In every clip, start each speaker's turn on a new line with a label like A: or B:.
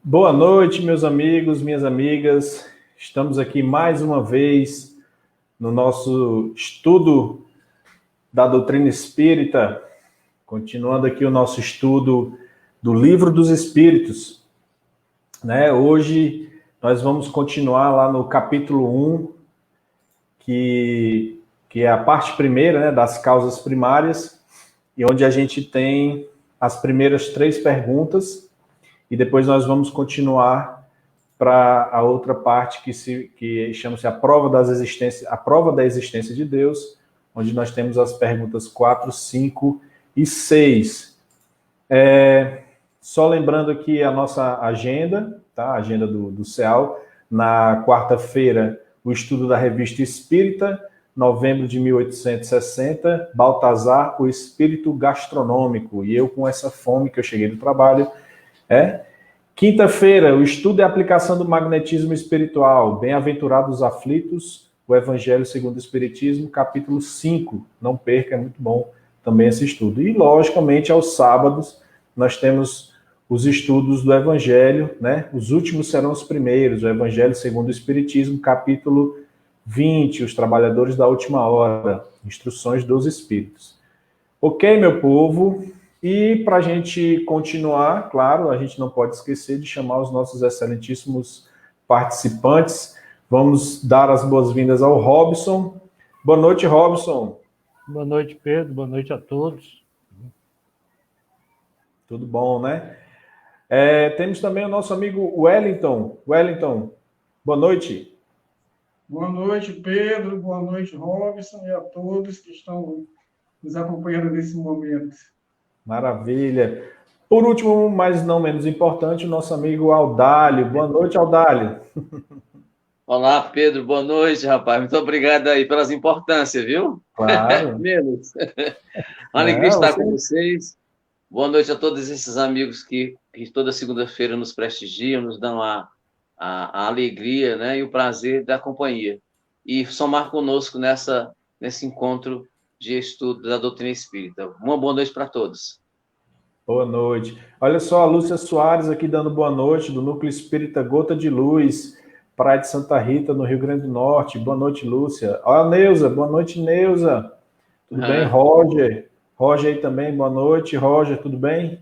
A: Boa noite, meus amigos, minhas amigas. Estamos aqui mais uma vez no nosso estudo da doutrina espírita, continuando aqui o nosso estudo do Livro dos Espíritos, né? Hoje nós vamos continuar lá no capítulo 1, que é a parte primeira, né, das causas primárias, e onde a gente tem as primeiras 3 perguntas, e depois nós vamos continuar para a outra parte que chama-se a prova da existência de Deus, onde nós temos as perguntas 4, 5 e 6. Só lembrando aqui a nossa agenda, tá? A agenda do CEAL. Na quarta-feira, o estudo da Revista Espírita, novembro de 1860, Baltazar, o Espírito Gastronômico. E eu com essa fome que eu cheguei do trabalho, Quinta-feira, o estudo e aplicação do magnetismo espiritual. Bem-aventurados os aflitos, o Evangelho segundo o Espiritismo, capítulo 5. Não perca, é muito bom também esse estudo. E, logicamente, aos sábados, nós temos os estudos do Evangelho, né? Os últimos serão os primeiros. O Evangelho segundo o Espiritismo, capítulo 20, os trabalhadores da última hora, instruções dos Espíritos. Ok, meu povo? E para a gente continuar, claro, a gente não pode esquecer de chamar os nossos excelentíssimos participantes. Vamos dar as boas-vindas ao Robson. Boa noite, Robson.
B: Boa noite, Pedro. Boa noite a todos.
A: Tudo bom, né? Temos também o nosso amigo Wellington. Wellington, boa noite.
C: Boa noite, Pedro. Boa noite, Robson, e a todos que estão nos acompanhando nesse momento.
A: Maravilha. Por último, mas não menos importante, o nosso amigo Audálio. Boa noite, Audálio.
D: Olá, Pedro. Boa noite, rapaz. Muito obrigado aí pelas importâncias, viu?
A: Claro.
D: Menos. Uma alegria estar com vocês. Boa noite a todos esses amigos que toda segunda-feira nos prestigiam, nos dão a alegria, né, e o prazer da companhia. E somar conosco nesse encontro de estudo da doutrina espírita. Uma boa noite para todos.
A: Boa noite. Olha só, a Lúcia Soares aqui dando boa noite, do Núcleo Espírita Gota de Luz, Praia de Santa Rita, no Rio Grande do Norte. Boa noite, Lúcia. Olha a Neuza, boa noite, Neuza. Tudo bem? Roger. Roger aí também, boa noite. Roger, tudo bem?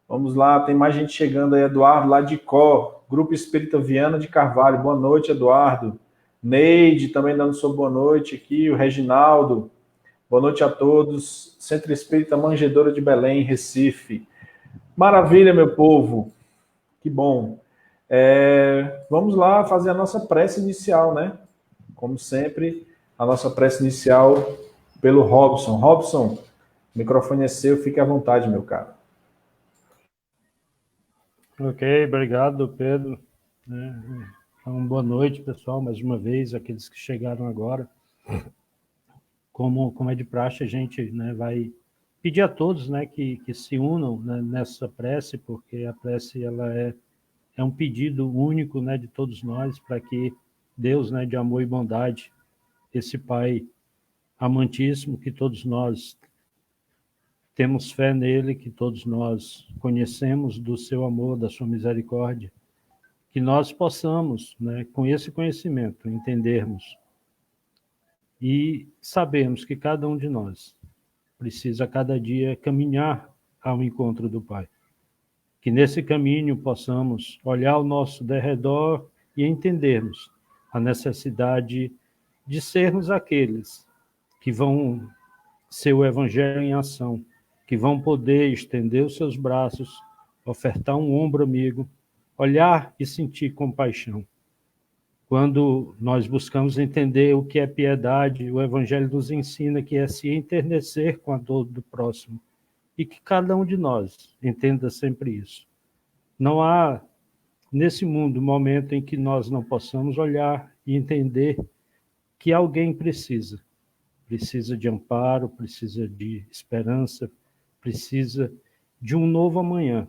A: Vamos lá, tem mais gente chegando aí. Eduardo, lá de Có, Grupo Espírita Viana de Carvalho. Boa noite, Eduardo. Neide também dando sua boa noite aqui. O Reginaldo. Boa noite a todos. Centro Espírita Manjedoura de Belém, Recife. Maravilha, meu povo. Que bom. Vamos lá fazer a nossa prece inicial, né? Como sempre, a nossa prece inicial pelo Robson. Robson, o microfone é seu, fique à vontade, meu caro.
B: Ok, obrigado, Pedro. Então, boa noite, pessoal, mais uma vez, aqueles que chegaram agora. Como é de praxe, a gente, né, vai pedir a todos, né, que se unam, né, nessa prece, porque a prece ela é um pedido único, né, de todos nós, para que Deus, né, de amor e bondade, esse Pai amantíssimo, que todos nós temos fé nele, que todos nós conhecemos do seu amor, da sua misericórdia, que nós possamos, né, com esse conhecimento, entendermos e sabermos que cada um de nós precisa, cada dia, caminhar ao encontro do Pai. Que nesse caminho possamos olhar ao nosso derredor e entendermos a necessidade de sermos aqueles que vão ser o Evangelho em ação, que vão poder estender os seus braços, ofertar um ombro amigo, olhar e sentir compaixão. Quando nós buscamos entender o que é piedade, o Evangelho nos ensina que é se enternecer com a dor do próximo, e que cada um de nós entenda sempre isso. Não há, nesse mundo, momento em que nós não possamos olhar e entender que alguém precisa de amparo, precisa de esperança, precisa de um novo amanhã,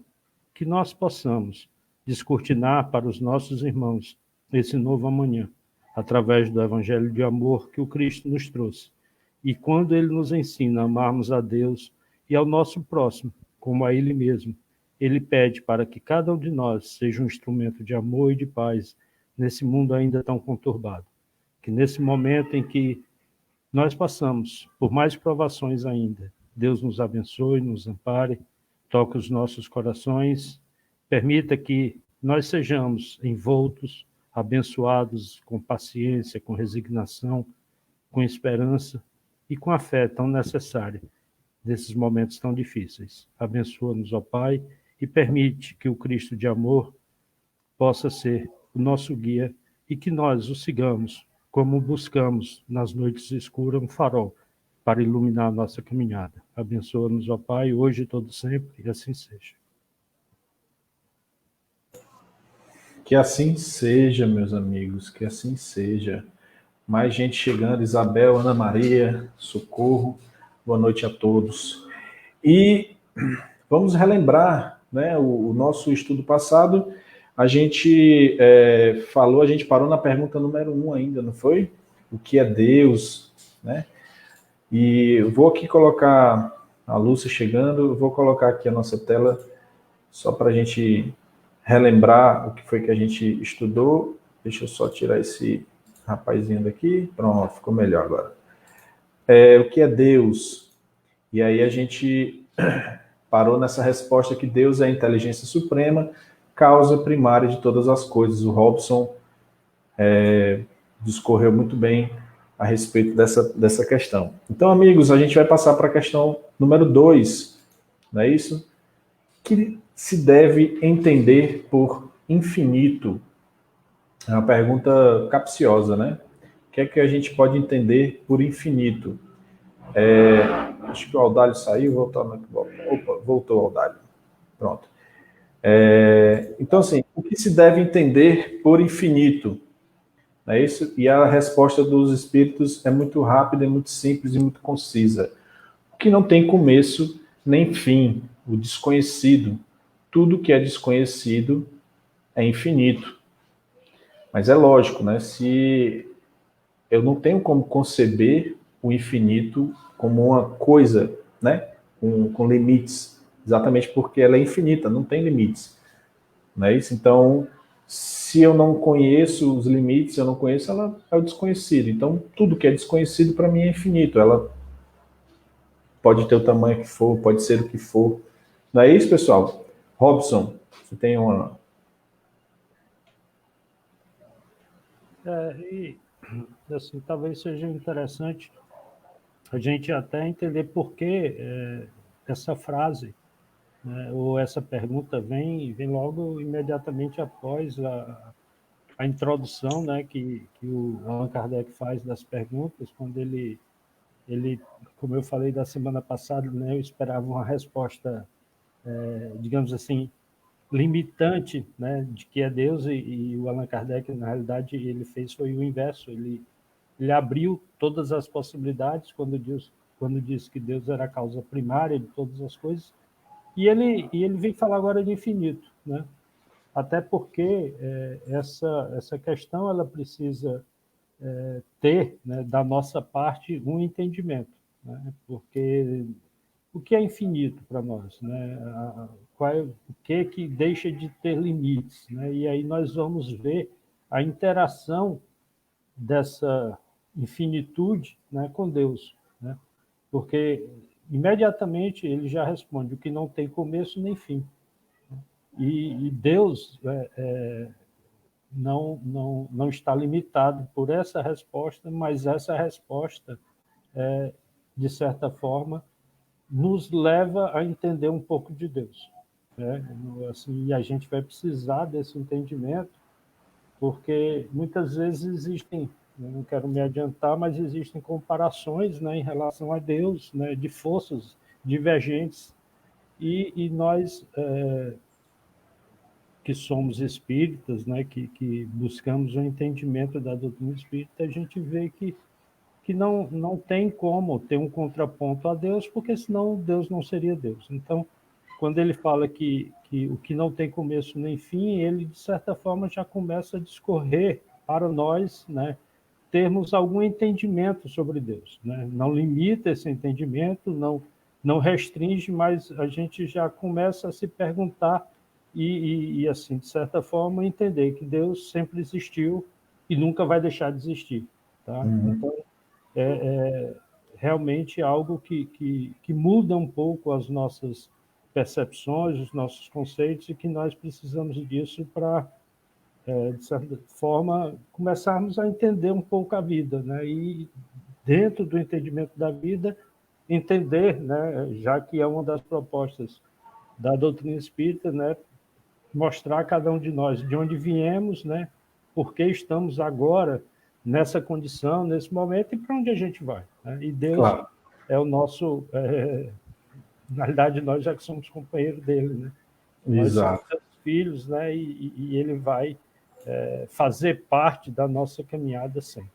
B: que nós possamos descortinar para os nossos irmãos esse novo amanhã, através do Evangelho de amor que o Cristo nos trouxe. E quando ele nos ensina a amarmos a Deus e ao nosso próximo, como a ele mesmo, ele pede para que cada um de nós seja um instrumento de amor e de paz nesse mundo ainda tão conturbado. Que nesse momento em que nós passamos por mais provações ainda, Deus nos abençoe, nos ampare, toque os nossos corações, permita que nós sejamos envoltos, abençoados com paciência, com resignação, com esperança e com a fé tão necessária nesses momentos tão difíceis. Abençoa-nos, ó Pai, e permite que o Cristo de amor possa ser o nosso guia e que nós o sigamos como buscamos nas noites escuras um farol para iluminar a nossa caminhada. Abençoa-nos, ó Pai, hoje e todo sempre, e assim seja.
A: Que assim seja, meus amigos, que assim seja. Mais gente chegando, Isabel, Ana Maria, Socorro, boa noite a todos. E vamos relembrar, né, o nosso estudo passado. A gente a gente parou na pergunta número 1 ainda, não foi? O que é Deus, né? E eu vou aqui colocar a Lúcia chegando, eu vou colocar aqui a nossa tela só para a gente relembrar o que foi que a gente estudou. Deixa eu só tirar esse rapazinho daqui. Pronto, ficou melhor agora. O que é Deus? E aí a gente parou nessa resposta que Deus é a inteligência suprema, causa primária de todas as coisas. O Robson discorreu muito bem a respeito dessa questão. Então, amigos, a gente vai passar para a questão número 2, não é isso? Que se deve entender por infinito? É uma pergunta capciosa, né? O que é que a gente pode entender por infinito? Acho que o Audálio saiu, voltou o Audálio. Pronto. Então, assim, o que se deve entender por infinito? É isso? E a resposta dos espíritos é muito rápida, é muito simples e muito concisa. O que não tem começo nem fim, o desconhecido. Tudo que é desconhecido é infinito. Mas é lógico, né? Se eu não tenho como conceber o infinito como uma coisa, né? Com limites, exatamente porque ela é infinita, não tem limites. Não é isso? Então, se eu não conheço os limites, eu não conheço, ela é o desconhecido. Então, tudo que é desconhecido para mim é infinito. Ela pode ter o tamanho que for, pode ser o que for. Não é isso, pessoal? Robson, você tem uma...
B: E assim, talvez seja interessante a gente até entender por que essa frase, né, ou essa pergunta vem logo imediatamente após a introdução, né, que o Allan Kardec faz das perguntas, quando ele, como eu falei da semana passada, né, eu esperava uma resposta, digamos assim, limitante, né, de que é Deus, e o Allan Kardec, na realidade, ele fez foi o inverso, ele abriu todas as possibilidades quando disse que Deus era a causa primária de todas as coisas, e ele vem falar agora de infinito, né? Até porque essa questão ela precisa ter, né, da nossa parte um entendimento, né? Porque o que é infinito para nós, né? O que deixa de ter limites, né? E aí nós vamos ver a interação dessa infinitude, né, com Deus, né? Porque imediatamente ele já responde o que não tem começo nem fim. E Deus não está limitado por essa resposta, mas essa resposta, de certa forma, nos leva a entender um pouco de Deus, né? Assim, e a gente vai precisar desse entendimento, porque muitas vezes existem, eu não quero me adiantar, mas existem comparações, né, em relação a Deus, né, de forças divergentes, e nós que somos espíritas, né, que buscamos o entendimento da doutrina espírita, a gente vê que não tem como ter um contraponto a Deus, porque senão Deus não seria Deus. Então, quando ele fala que o que não tem começo nem fim, ele, de certa forma, já começa a discorrer para nós, né, termos algum entendimento sobre Deus, né? Não limita esse entendimento, não restringe, mas a gente já começa a se perguntar e assim, de certa forma, entender que Deus sempre existiu e nunca vai deixar de existir. Tá? Então, realmente algo que muda um pouco as nossas percepções, os nossos conceitos, e que nós precisamos disso para, de certa forma, começarmos a entender um pouco a vida, né? E dentro do entendimento da vida, entender, né, já que é uma das propostas da doutrina espírita, né, mostrar a cada um de nós de onde viemos, né, por que estamos agora nessa condição, nesse momento, e para onde a gente vai. Né? E Deus
A: Claro.
B: é o nosso... na realidade, nós já que somos companheiros dele, né? Nós somos seus filhos, né? E ele vai fazer parte da nossa caminhada sempre.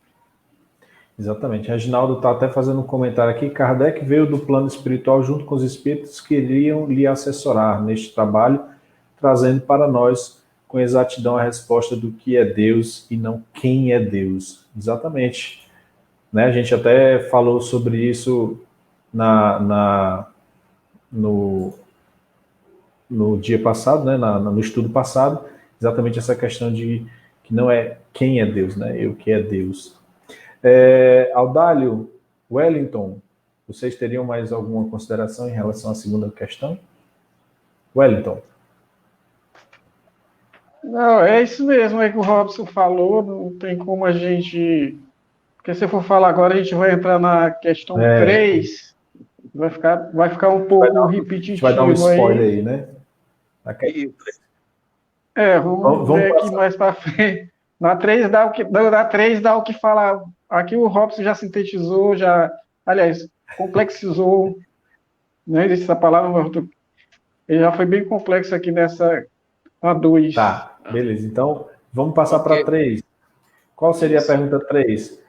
A: Exatamente. Reginaldo está até fazendo um comentário aqui. Kardec veio do plano espiritual junto com os espíritos que iriam lhe assessorar neste trabalho, trazendo para nós com exatidão a resposta do que é Deus e não quem é Deus. Exatamente. Né? A gente até falou sobre isso no dia passado, né? No estudo passado, exatamente essa questão de que não é quem é Deus, né? E o que é Deus. Audálio, Wellington, vocês teriam mais alguma consideração em relação à segunda questão? Wellington.
C: Não, é isso mesmo, é que o Robson falou, não tem como a gente... Porque se eu for falar agora, a gente vai entrar na questão 3, vai ficar um pouco repetitivo.
A: Vai dar um spoiler aí, né?
C: Vamos ver aqui mais para frente. Na 3 dá o que falar. Aqui o Robson já sintetizou, aliás, complexizou, não existe essa palavra, mas ele já foi bem complexo aqui nessa a 2.
A: Tá, beleza. Então, vamos passar para 3. Qual seria a pergunta 3?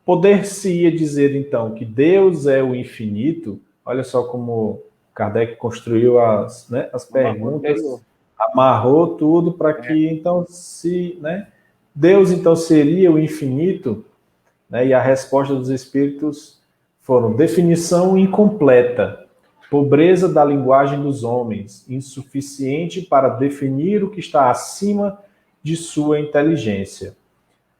A: Poder-se-ia dizer, então, que Deus é o infinito? Olha só como Kardec construiu as perguntas, amarrou tudo para que, então, Deus, então, seria o infinito? Né? E a resposta dos espíritos foram: definição incompleta, pobreza da linguagem dos homens, insuficiente para definir o que está acima de sua inteligência.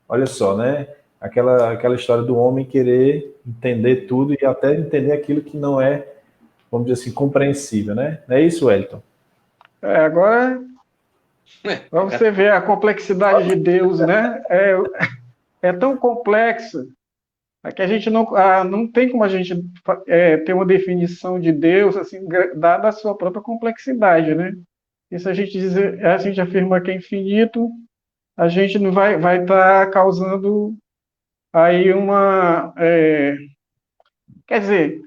A: Olha só, né? Aquela história do homem querer entender tudo e até entender aquilo que não é, vamos dizer assim, compreensível, né? Não é isso, Wellington?
C: Agora, para você ver a complexidade de Deus, né? É tão complexo que a gente não tem como a gente ter uma definição de Deus, assim, dada a sua própria complexidade, né? E se a gente afirma que é infinito, a gente não vai estar causando aí quer dizer,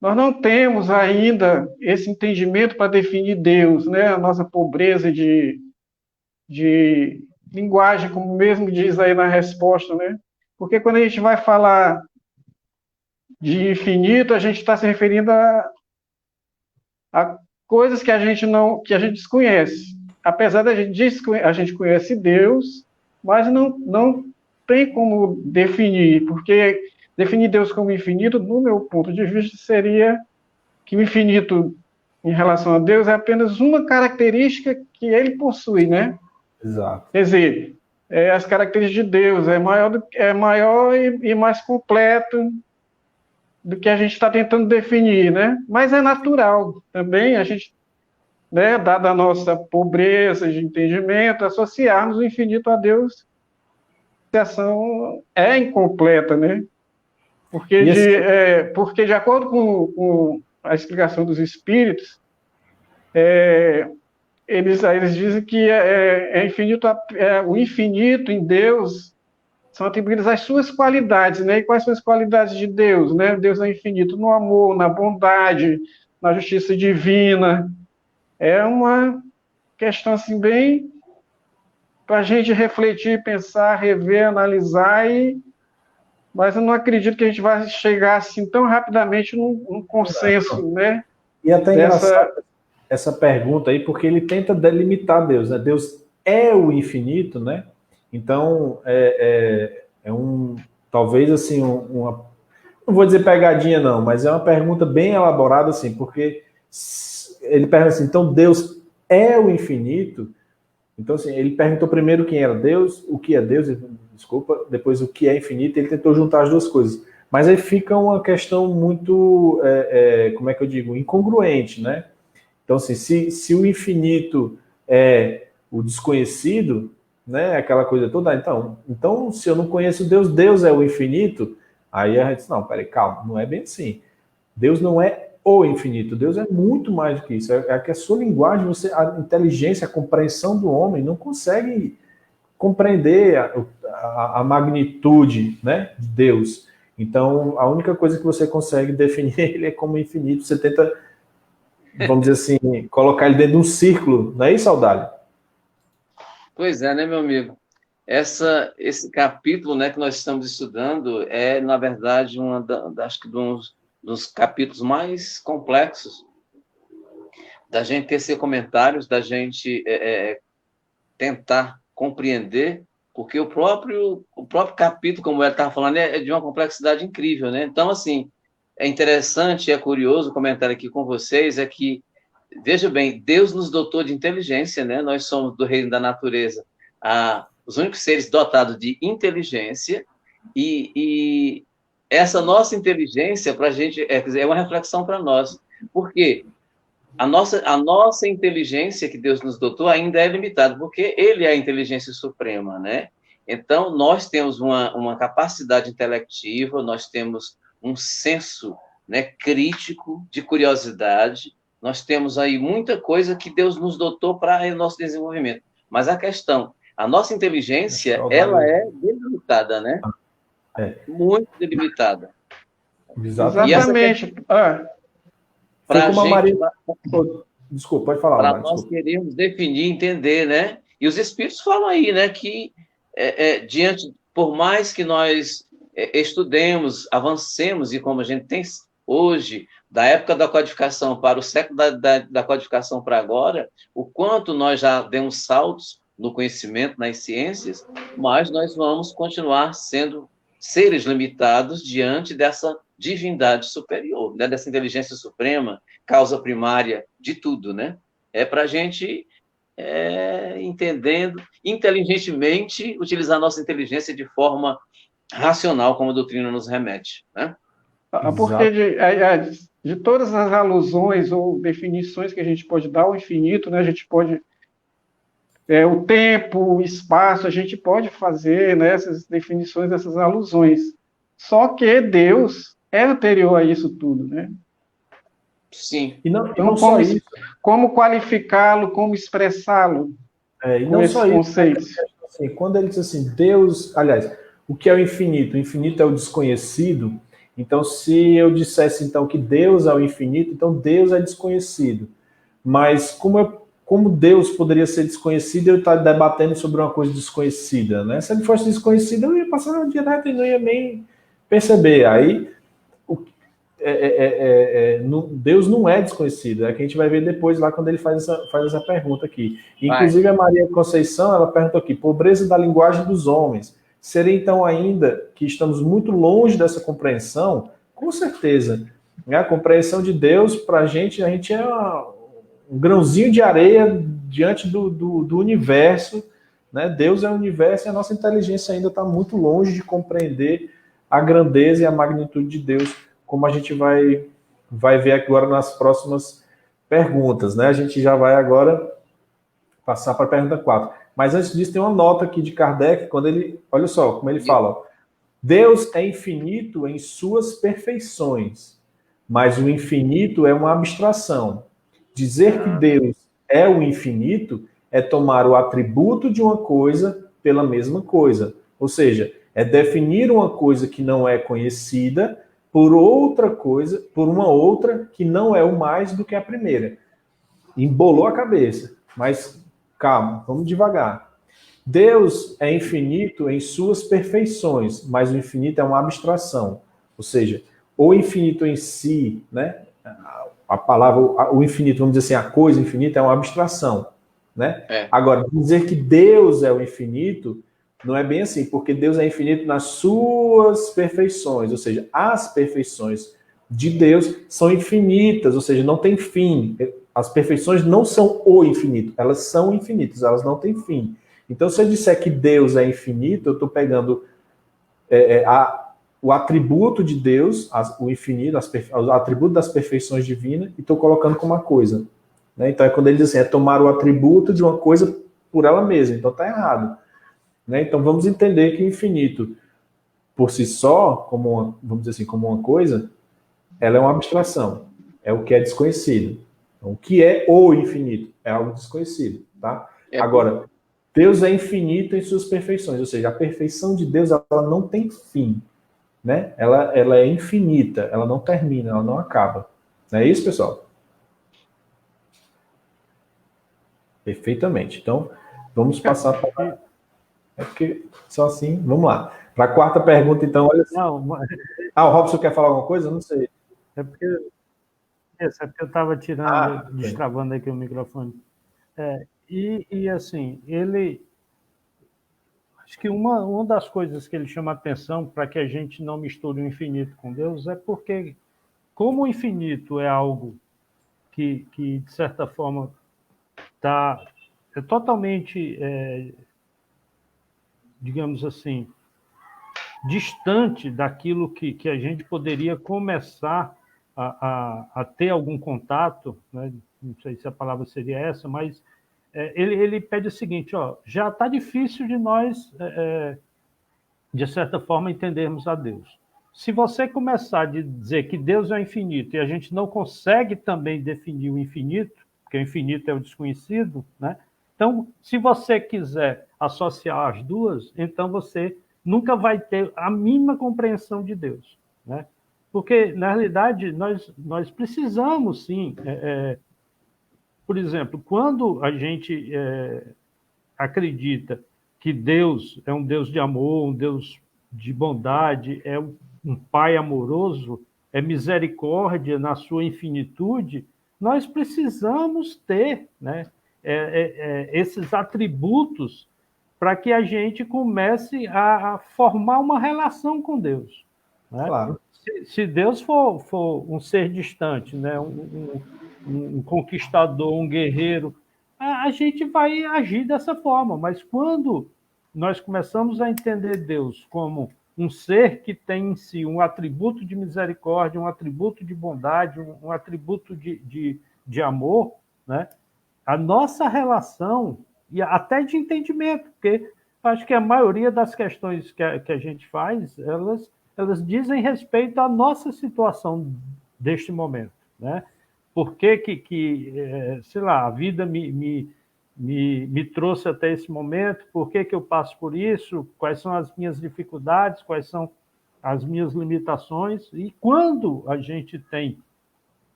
C: nós não temos ainda esse entendimento para definir Deus, né? A nossa pobreza de linguagem, como mesmo diz aí na resposta, né? Porque quando a gente vai falar de infinito, a gente está se referindo a coisas que a gente desconhece. Apesar da a gente conhece Deus, mas não tem como definir, porque definir Deus como infinito, no meu ponto de vista, seria que o infinito em relação a Deus é apenas uma característica que ele possui, né?
A: Exato.
C: Quer dizer, as características de Deus é maior e mais completo do que a gente está tentando definir, né? Mas é natural também a gente, né, dada a nossa pobreza de entendimento, associarmos o infinito a Deus. A associação é incompleta, né? Porque de acordo com a explicação dos espíritos, eles dizem que o infinito em Deus são atribuídas às suas qualidades, né? E quais são as qualidades de Deus, né? Deus é infinito no amor, na bondade, na justiça divina. É uma questão assim bem para a gente refletir, pensar, rever, analisar, mas eu não acredito que a gente vai chegar assim tão rapidamente num consenso, né?
A: E até engraçado essa pergunta aí, porque ele tenta delimitar Deus, né? Deus é o infinito, né? Então, talvez assim, não vou dizer pegadinha não, mas é uma pergunta bem elaborada assim, porque ele pergunta assim, então Deus é o infinito? Então assim, ele perguntou primeiro quem era Deus, o que é Deus, desculpa, depois o que é infinito, ele tentou juntar as duas coisas. Mas aí fica uma questão muito, como é que eu digo, incongruente, né? Então assim, se o infinito é o desconhecido, né, aquela coisa toda, então se eu não conheço Deus, Deus é o infinito, aí a gente diz, não, peraí, calma, não é bem assim. Deus não é o infinito, Deus é muito mais do que isso. É que a sua linguagem, a inteligência, a compreensão do homem não consegue compreender a magnitude, né, de Deus. Então, a única coisa que você consegue definir ele é como infinito. Você tenta, vamos dizer assim, colocar ele dentro de um círculo, não é isso, Audálio?
D: Pois é, né, meu amigo? Esse capítulo, né, que nós estamos estudando é, na verdade, acho que dos capítulos mais complexos da gente tecer comentários, da gente tentar compreender, porque o próprio capítulo, como ele estava falando, é de uma complexidade incrível, né? Então, assim, é interessante, é curioso comentar aqui com vocês, é que, veja bem, Deus nos dotou de inteligência, né? Nós somos do reino da natureza, os únicos seres dotados de inteligência, e essa nossa inteligência, para a gente, é uma reflexão para nós. Por quê? A nossa inteligência que Deus nos dotou ainda é limitada, porque Ele é a inteligência suprema, né? Então, nós temos uma capacidade intelectiva, nós temos um senso, né, crítico, de curiosidade, nós temos aí muita coisa que Deus nos dotou para o nosso desenvolvimento. Mas a nossa inteligência, ela é delimitada, né? Muito delimitada.
C: Exatamente.
A: Foi como a Maria... Desculpa, pode falar.
D: Para nós queremos definir, entender, né? E os Espíritos falam aí, né? Que por mais que nós estudemos, avancemos, e como a gente tem hoje, da época da codificação para o século da codificação para agora, o quanto nós já demos saltos no conhecimento, nas ciências, mas nós vamos continuar sendo seres limitados diante dessa divindade superior, né? Dessa inteligência suprema, causa primária de tudo, né? É para a gente, entendendo, inteligentemente, utilizar a nossa inteligência de forma racional, como a doutrina nos remete, né?
C: Porque de todas as alusões ou definições que a gente pode dar ao infinito, né? A gente pode... o tempo, o espaço, a gente pode fazer, né, essas definições, essas alusões. Só que Deus é anterior a isso tudo, né?
D: Sim.
C: Então, como qualificá-lo, como expressá-lo?
A: E não só isso. Conceitos. Assim, quando ele diz assim, Deus... Aliás, o que é o infinito? O infinito é o desconhecido. Então, se eu dissesse, então, que Deus é o infinito, então Deus é desconhecido. Mas como Deus poderia ser desconhecido e eu estar debatendo sobre uma coisa desconhecida, né? Se ele fosse desconhecido, eu ia passar direto e não ia nem perceber. Aí, Deus não é desconhecido, é que a gente vai ver depois lá quando ele faz essa pergunta aqui. Inclusive a Maria Conceição, ela pergunta aqui, pobreza da linguagem dos homens. Seria então ainda que estamos muito longe dessa compreensão? Com certeza. A compreensão de Deus, para a gente é um grãozinho de areia diante do universo, né? Deus é o universo e a nossa inteligência ainda está muito longe de compreender a grandeza e a magnitude de Deus, como a gente vai ver agora nas próximas perguntas, né? A gente já vai agora passar para a pergunta 4. Mas antes disso, tem uma nota aqui de Kardec, quando ele, olha só como ele fala, Deus é infinito em suas perfeições, mas o infinito é uma abstração. Dizer que Deus é o infinito é tomar o atributo de uma coisa pela mesma coisa. Ou seja, é definir uma coisa que não é conhecida por outra coisa, por uma outra que não é o mais do que a primeira. Embolou a cabeça, mas calma, vamos devagar. Deus é infinito em suas perfeições, mas o infinito é uma abstração. Ou seja, o infinito em si, né? A palavra, o infinito, vamos dizer assim, a coisa infinita é uma abstração, né? Agora, dizer que Deus é o infinito Não é bem assim, porque Deus é infinito nas suas perfeições, ou seja, as perfeições de Deus são infinitas, ou seja, não tem fim. As perfeições não são o infinito, elas são infinitas, elas não têm fim. Então, se eu disser que Deus é infinito, eu estou pegando o atributo de Deus, o infinito, o atributo das perfeições divinas, e estou colocando como uma coisa. Né? Então, é quando ele diz assim, é tomar o atributo de uma coisa por ela mesma. Então, está errado. Né? Então, vamos entender que o infinito, por si só, como uma, vamos dizer assim, como uma coisa, ela é uma abstração. É o que é desconhecido. Então, o que é o infinito? É algo desconhecido. Tá? Agora, Deus é infinito em suas perfeições. Ou seja, a perfeição de Deus ela não tem fim. Né? Ela é infinita. Ela não termina, ela não acaba. Não é isso, pessoal? Perfeitamente. Então, vamos passar para... É porque só assim, vamos lá. Para a quarta pergunta, então, olha só. O Robson quer falar alguma coisa? Não sei.
B: É porque eu estava tirando, destravando aqui o microfone. E assim, ele... Acho que uma das coisas que ele chama atenção para que a gente não misture o infinito com Deus é porque, como o infinito é algo que de certa forma, é totalmente, digamos assim, distante daquilo que a gente poderia começar a ter algum contato, né? Não sei se a palavra seria essa, mas ele pede o seguinte, já está difícil de nós, de certa forma, entendermos a Deus. Se você começar a dizer que Deus é infinito e a gente não consegue também definir o infinito, porque o infinito é o desconhecido, né? Então, se você quiser associar as duas, então você nunca vai ter a mínima compreensão de Deus, né? Porque, na realidade, nós precisamos, sim. Por exemplo, quando a gente acredita que Deus é um Deus de amor, um Deus de bondade, é um Pai amoroso, é misericórdia na sua infinitude, nós precisamos ter, né, esses atributos para que a gente comece a formar uma relação com Deus. Né?
A: Claro.
B: Se Deus for um ser distante, né, um conquistador, um guerreiro, a gente vai agir dessa forma, mas quando nós começamos a entender Deus como um ser que tem em si um atributo de misericórdia, um atributo de bondade, um atributo de amor, né? A nossa relação, e até de entendimento, porque acho que a maioria das questões que a gente faz, elas dizem respeito à nossa situação deste momento, né? Por que sei lá, a vida me trouxe até esse momento, por que eu passo por isso, quais são as minhas dificuldades, quais são as minhas limitações, e quando a gente tem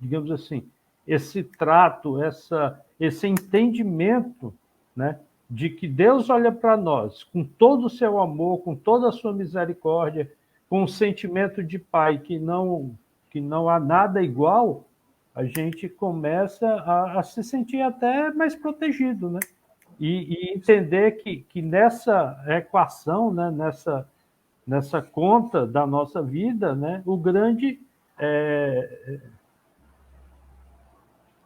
B: digamos assim, esse trato, esse entendimento, né, de que Deus olha para nós com todo o seu amor, com toda a sua misericórdia, com um sentimento de Pai que não há nada igual, a gente começa a se sentir até mais protegido, né? E entender que nessa equação, né, nessa conta da nossa vida, né, o grande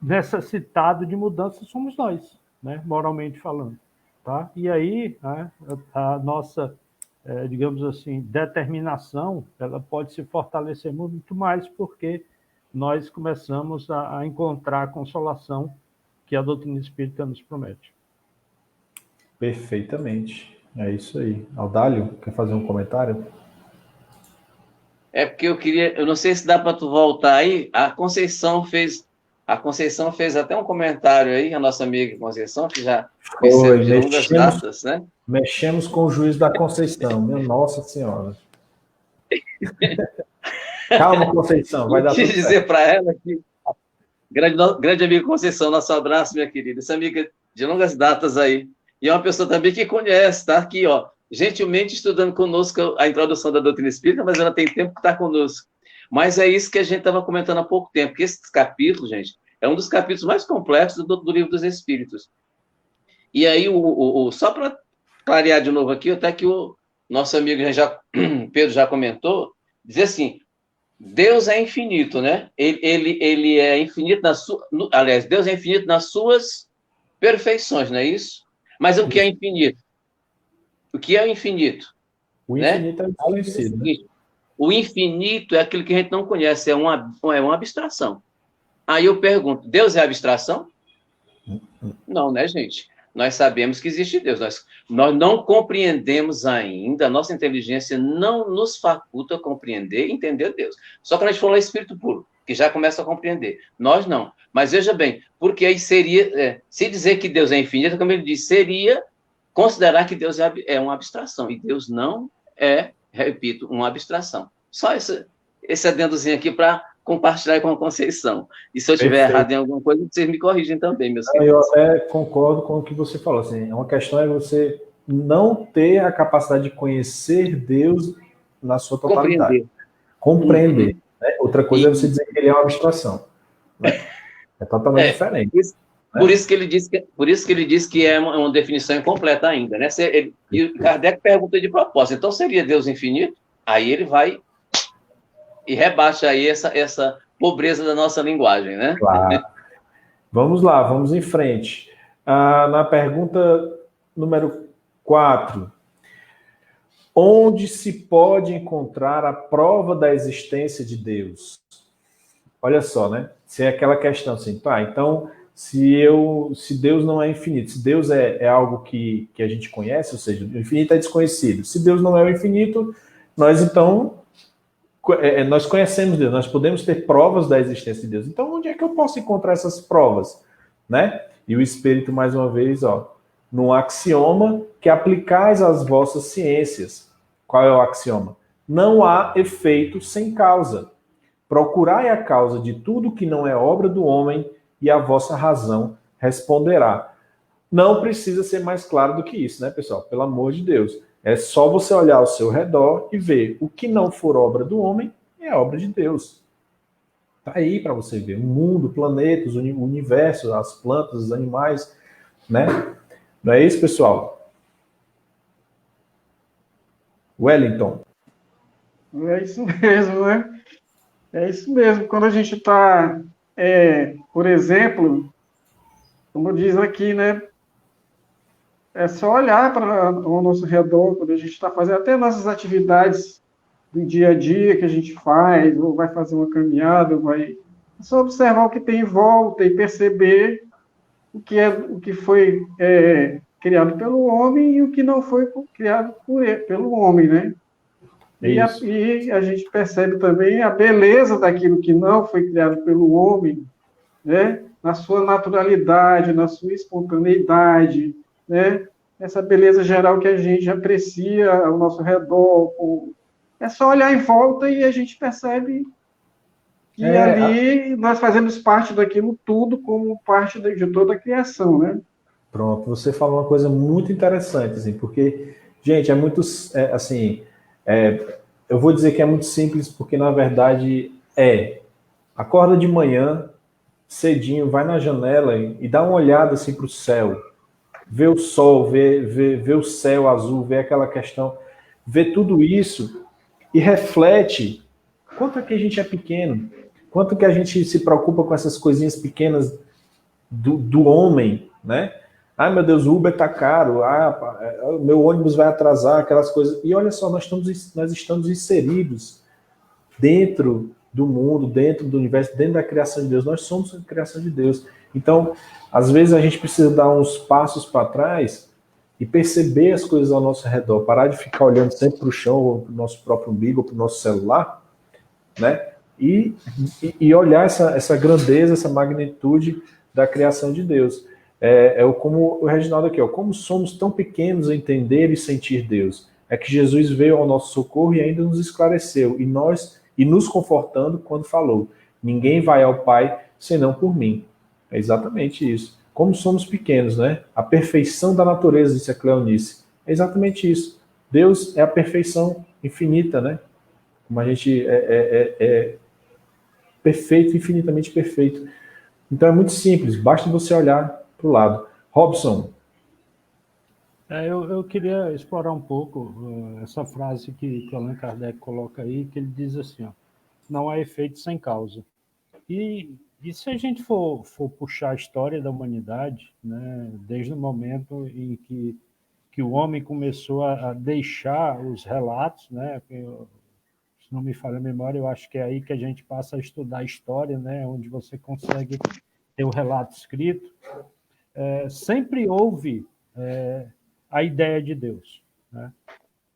B: necessitado de mudança somos nós, né, moralmente falando. Tá? E aí a nossa, digamos assim, determinação, ela pode se fortalecer muito mais porque nós começamos a encontrar a consolação que a doutrina espírita nos promete.
A: Perfeitamente. É isso aí. Aldálio, quer fazer um comentário?
D: É porque eu não sei se dá para tu voltar aí, a Conceição fez até um comentário aí, a nossa amiga Conceição, que já conhecemos de longas datas, né?
A: Mexemos com o juiz da Conceição, minha Nossa Senhora. Calma, Conceição, vai dar tudo certo.
D: Quis dizer para ela que grande amiga Conceição, nosso abraço, minha querida, essa amiga de longas datas aí, e é uma pessoa também que conhece, tá aqui, gentilmente estudando conosco a introdução da doutrina espírita, mas ela tem tempo que está conosco. Mas é isso que a gente estava comentando há pouco tempo, que esse capítulo, gente, é um dos capítulos mais complexos do Livro dos Espíritos. E aí, só para clarear de novo aqui, até que o nosso amigo Pedro já comentou, dizer assim, Deus é infinito, né? Ele é infinito aliás, Deus é infinito nas suas perfeições, não é isso? Mas o que é infinito? O que é o infinito?
A: O
D: Né?
A: infinito é desconhecido, né?
D: O infinito é aquilo que a gente não conhece, é uma abstração. Aí eu pergunto, Deus é abstração? Não, né, gente? Nós sabemos que existe Deus. Nós não compreendemos ainda, a nossa inteligência não nos faculta compreender e entender Deus. Só que a gente falou Espírito puro, que já começa a compreender. Nós não. Mas veja bem, porque aí seria, se dizer que Deus é infinito, como ele diz, seria considerar que Deus é uma abstração. E Deus não é, repito, uma abstração. Só esse adendozinho aqui para compartilhar com a Conceição. E se eu estiver errado em alguma coisa, vocês me corrigem também, meus queridos.
A: Eu até concordo com o que você falou. Assim, uma questão é você não ter a capacidade de conhecer Deus na sua totalidade. Compreender. Né? Outra coisa é você dizer que ele é uma abstração. Né? É totalmente diferente.
D: Por isso que ele diz que é uma definição incompleta ainda. Né? E Kardec pergunta de propósito. Então, seria Deus infinito? Aí ele vai e rebaixa aí essa pobreza da nossa linguagem, né?
A: Claro. Vamos lá, vamos em frente. Na pergunta número 4. Onde se pode encontrar a prova da existência de Deus? Olha só, né? Se é aquela questão assim, então, se Deus não é infinito, se Deus é algo que a gente conhece, ou seja, o infinito é desconhecido. Se Deus não é o infinito, nós então nós conhecemos Deus, nós podemos ter provas da existência de Deus. Então, onde é que eu posso encontrar essas provas? Né? E o Espírito, mais uma vez, num axioma que aplicais às vossas ciências. Qual é o axioma? Não há efeito sem causa. Procurai a causa de tudo que não é obra do homem e a vossa razão responderá. Não precisa ser mais claro do que isso, né, pessoal? Pelo amor de Deus. É só você olhar ao seu redor e ver o que não for obra do homem é obra de Deus. Tá aí para você ver. O mundo, planetas, o universo, as plantas, os animais, né? Não é isso, pessoal? Wellington.
C: É isso mesmo, né? É isso mesmo. Quando a gente está, por exemplo, como diz aqui, né? É só olhar para o nosso redor, quando a gente está fazendo até nossas atividades do dia a dia que a gente faz, ou vai fazer uma caminhada, é só observar o que tem em volta e perceber o que foi criado pelo homem e o que não foi criado pelo homem, né? E a gente percebe também a beleza daquilo que não foi criado pelo homem, né? Na sua naturalidade, na sua espontaneidade, né? Essa beleza geral que a gente aprecia ao nosso redor. É só olhar em volta e a gente percebe que ali nós fazemos parte daquilo tudo como parte de toda a criação, né?
A: Pronto, você falou uma coisa muito interessante, assim, porque, gente, é muito, eu vou dizer que é muito simples, porque, na verdade, acorda de manhã, cedinho, vai na janela e dá uma olhada, assim, para o céu, vê o sol, vê o céu azul, vê aquela questão, vê tudo isso e reflete quanto é que a gente é pequeno, quanto que a gente se preocupa com essas coisinhas pequenas do homem, né? Ai, meu Deus, o Uber tá caro, meu ônibus vai atrasar, aquelas coisas. E olha só, nós estamos inseridos dentro do mundo, dentro do universo, dentro da criação de Deus. Nós somos a criação de Deus. Então, às vezes a gente precisa dar uns passos para trás e perceber as coisas ao nosso redor, parar de ficar olhando sempre para o chão, ou para o nosso próprio umbigo, ou para o nosso celular, né? E olhar essa grandeza, essa magnitude da criação de Deus. Como o Reginaldo aqui, como somos tão pequenos a entender e sentir Deus. É que Jesus veio ao nosso socorro e ainda nos esclareceu, e nos confortando quando falou, ninguém vai ao Pai senão por mim. É exatamente isso. Como somos pequenos, né? A perfeição da natureza, disse a Cleonice. É exatamente isso. Deus é a perfeição infinita, né? Como a gente é perfeito, infinitamente perfeito. Então é muito simples, basta você olhar para o lado. Robson.
B: Eu queria explorar um pouco essa frase que Allan Kardec coloca aí, que ele diz assim, ó, não há efeito sem causa. E se a gente for puxar a história da humanidade, né, desde o momento em que o homem começou a deixar os relatos, né, se não me falha a memória, eu acho que é aí que a gente passa a estudar a história, né, onde você consegue ter o relato escrito, sempre houve a ideia de Deus, né?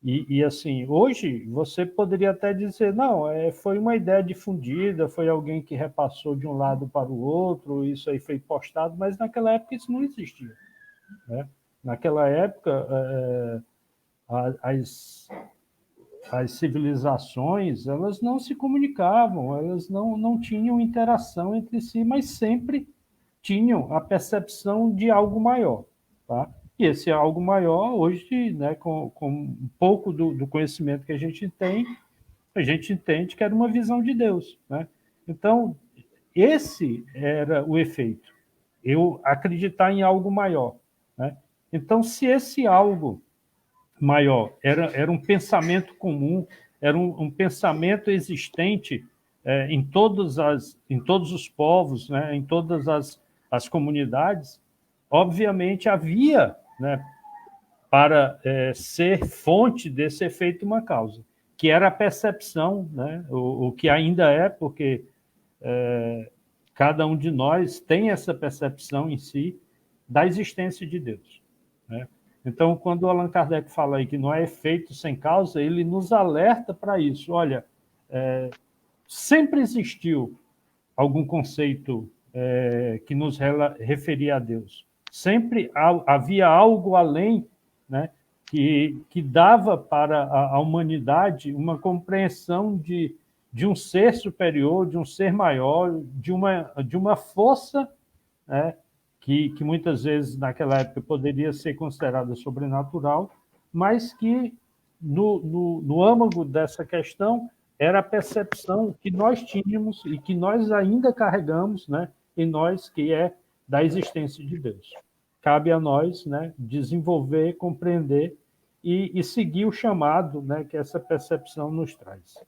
B: E assim, hoje você poderia até dizer, não, foi uma ideia difundida, foi alguém que repassou de um lado para o outro, isso aí foi postado, mas naquela época isso não existia, né? Naquela época, as, as civilizações, elas não se comunicavam, elas não tinham interação entre si, mas sempre tinham a percepção de algo maior, tá? E esse algo maior, hoje, né, com um pouco do conhecimento que a gente tem, a gente entende que era uma visão de Deus, né? Então, esse era o efeito. Eu acreditar em algo maior, né? Então, se esse algo maior era um pensamento comum, era um pensamento existente em todos os povos, né, em todas as comunidades, obviamente havia, né, para ser fonte desse efeito uma causa, que era a percepção, né, o que ainda é, porque cada um de nós tem essa percepção em si da existência de Deus, né? Então, quando o Allan Kardec fala aí que não é efeito sem causa, ele nos alerta para isso. Olha, sempre existiu algum conceito que nos referia a Deus. Sempre havia algo além, né, que dava para a humanidade uma compreensão de um ser superior, de um ser maior, de uma força, né, que muitas vezes naquela época poderia ser considerada sobrenatural, mas que no âmago dessa questão era a percepção que nós tínhamos e que nós ainda carregamos, né, em nós, que é da existência de Deus. Cabe a nós, né, desenvolver, compreender e seguir o chamado, né, que essa percepção nos traz.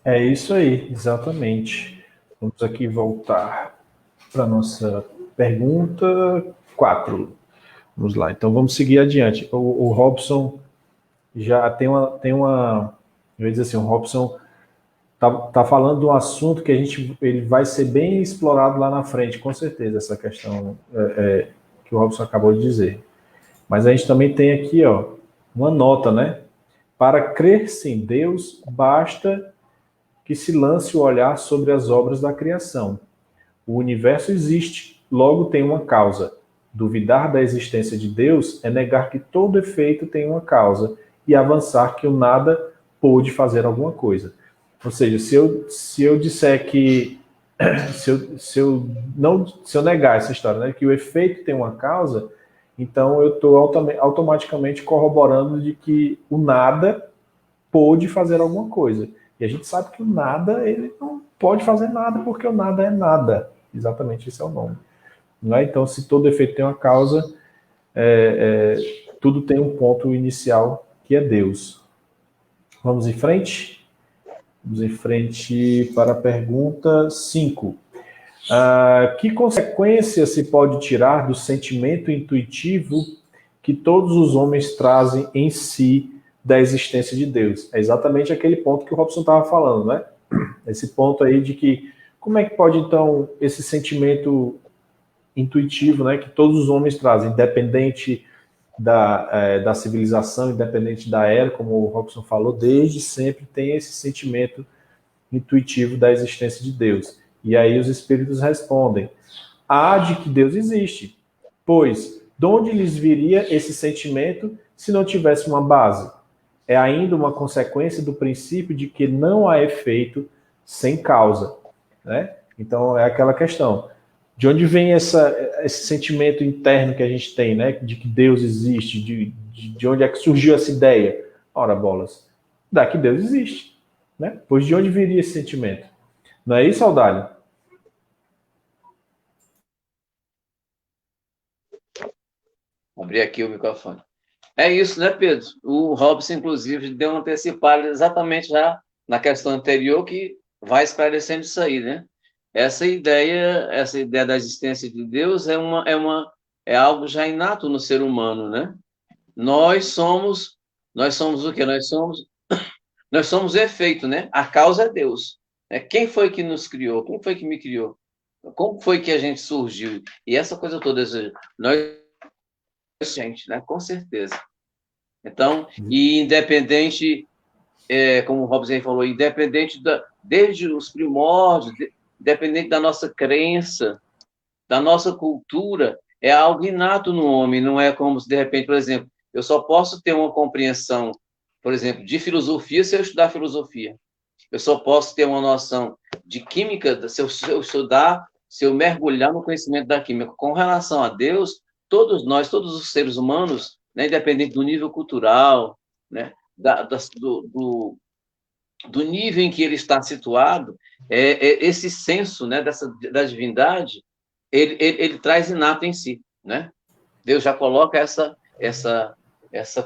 A: É isso aí, exatamente. Vamos aqui voltar para a nossa pergunta 4. Vamos lá, então vamos seguir adiante. O Robson já tem uma. Eu ia dizer assim, o Robson tá falando de um assunto que ele vai ser bem explorado lá na frente, com certeza, essa questão que o Robson acabou de dizer. Mas a gente também tem aqui, ó, uma nota, né? Para crer-se em Deus, basta que se lance o olhar sobre as obras da criação. O universo existe, logo tem uma causa. Duvidar da existência de Deus é negar que todo efeito tem uma causa e avançar que o nada pôde fazer alguma coisa. Ou seja, se eu disser que se eu negar essa história, né, que o efeito tem uma causa, então eu estou automaticamente corroborando de que o nada pôde fazer alguma coisa. E a gente sabe que o nada, ele não pode fazer nada, porque o nada é nada. Exatamente, esse é o nome. Não é? Então, se todo efeito tem uma causa, tudo tem um ponto inicial, que é Deus. Vamos em frente? Vamos em frente para a pergunta 5. Que consequência se pode tirar do sentimento intuitivo que todos os homens trazem em si da existência de Deus? É exatamente aquele ponto que o Robson estava falando, né? Esse ponto aí de que como é que pode, então, esse sentimento intuitivo, né, que todos os homens trazem, independente da civilização, independente da era, como o Robson falou, desde sempre tem esse sentimento intuitivo da existência de Deus. E aí os espíritos respondem: há de que Deus existe, pois de onde lhes viria esse sentimento se não tivesse uma base? É ainda uma consequência do princípio de que não há efeito sem causa, né? Então é aquela questão: de onde vem esse sentimento interno que a gente tem, né? De que Deus existe, de onde é que surgiu essa ideia? Ora, bolas, da que Deus existe, né? Pois de onde viria esse sentimento? Não é isso, Audálio?
D: Abrir aqui o microfone. É isso, né, Pedro? O Robson, inclusive, deu uma antecipada exatamente já na questão anterior, que vai esclarecendo isso aí, né? Essa ideia da existência de Deus é algo já inato no ser humano, né? Nós somos o quê? Nós somos efeito, né? A causa é Deus. Quem foi que nos criou? Quem foi que me criou? Como foi que a gente surgiu? E essa coisa toda, nós, gente, né? Com certeza. Então, e independente, como o Robson falou, independente desde os primórdios, independente da nossa crença, da nossa cultura, é algo inato no homem, não é como se, de repente, por exemplo, eu só posso ter uma compreensão, por exemplo, de filosofia se eu estudar filosofia. Eu só posso ter uma noção de química se eu estudar, se eu mergulhar no conhecimento da química. Com relação a Deus, todos nós, todos os seres humanos, né, independente do nível cultural, né, do nível em que ele está situado, esse senso, né, da divindade, ele traz inato em si, né? Deus já coloca essa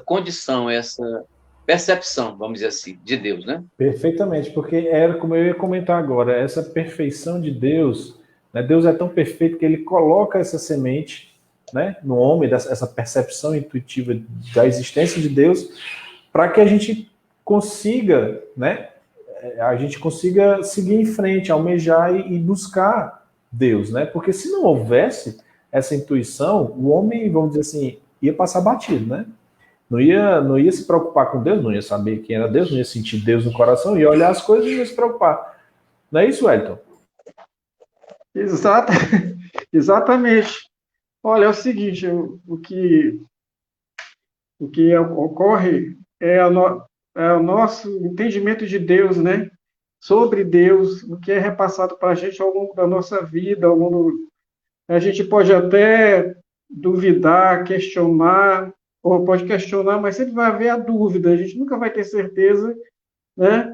D: condição, essa percepção, vamos dizer assim, de Deus, né?
A: Perfeitamente, porque era como eu ia comentar agora, essa perfeição de Deus, né? Deus é tão perfeito que ele coloca essa semente, né, no homem, essa percepção intuitiva da existência de Deus, para que a gente consiga, né, seguir em frente, almejar e buscar Deus, né? Porque se não houvesse essa intuição, o homem, vamos dizer assim, ia passar batido, né? Não ia se preocupar com Deus, não ia saber quem era Deus, não ia sentir Deus no coração, ia olhar as coisas e não ia se preocupar. Não é isso, Wellington?
C: Exatamente. Olha, é o seguinte, o que ocorre é o nosso entendimento de Deus, né? Sobre Deus, o que é repassado para a gente ao longo da nossa vida, a gente pode até duvidar, questionar, ou pode questionar, mas sempre vai haver a dúvida, a gente nunca vai ter certeza, né?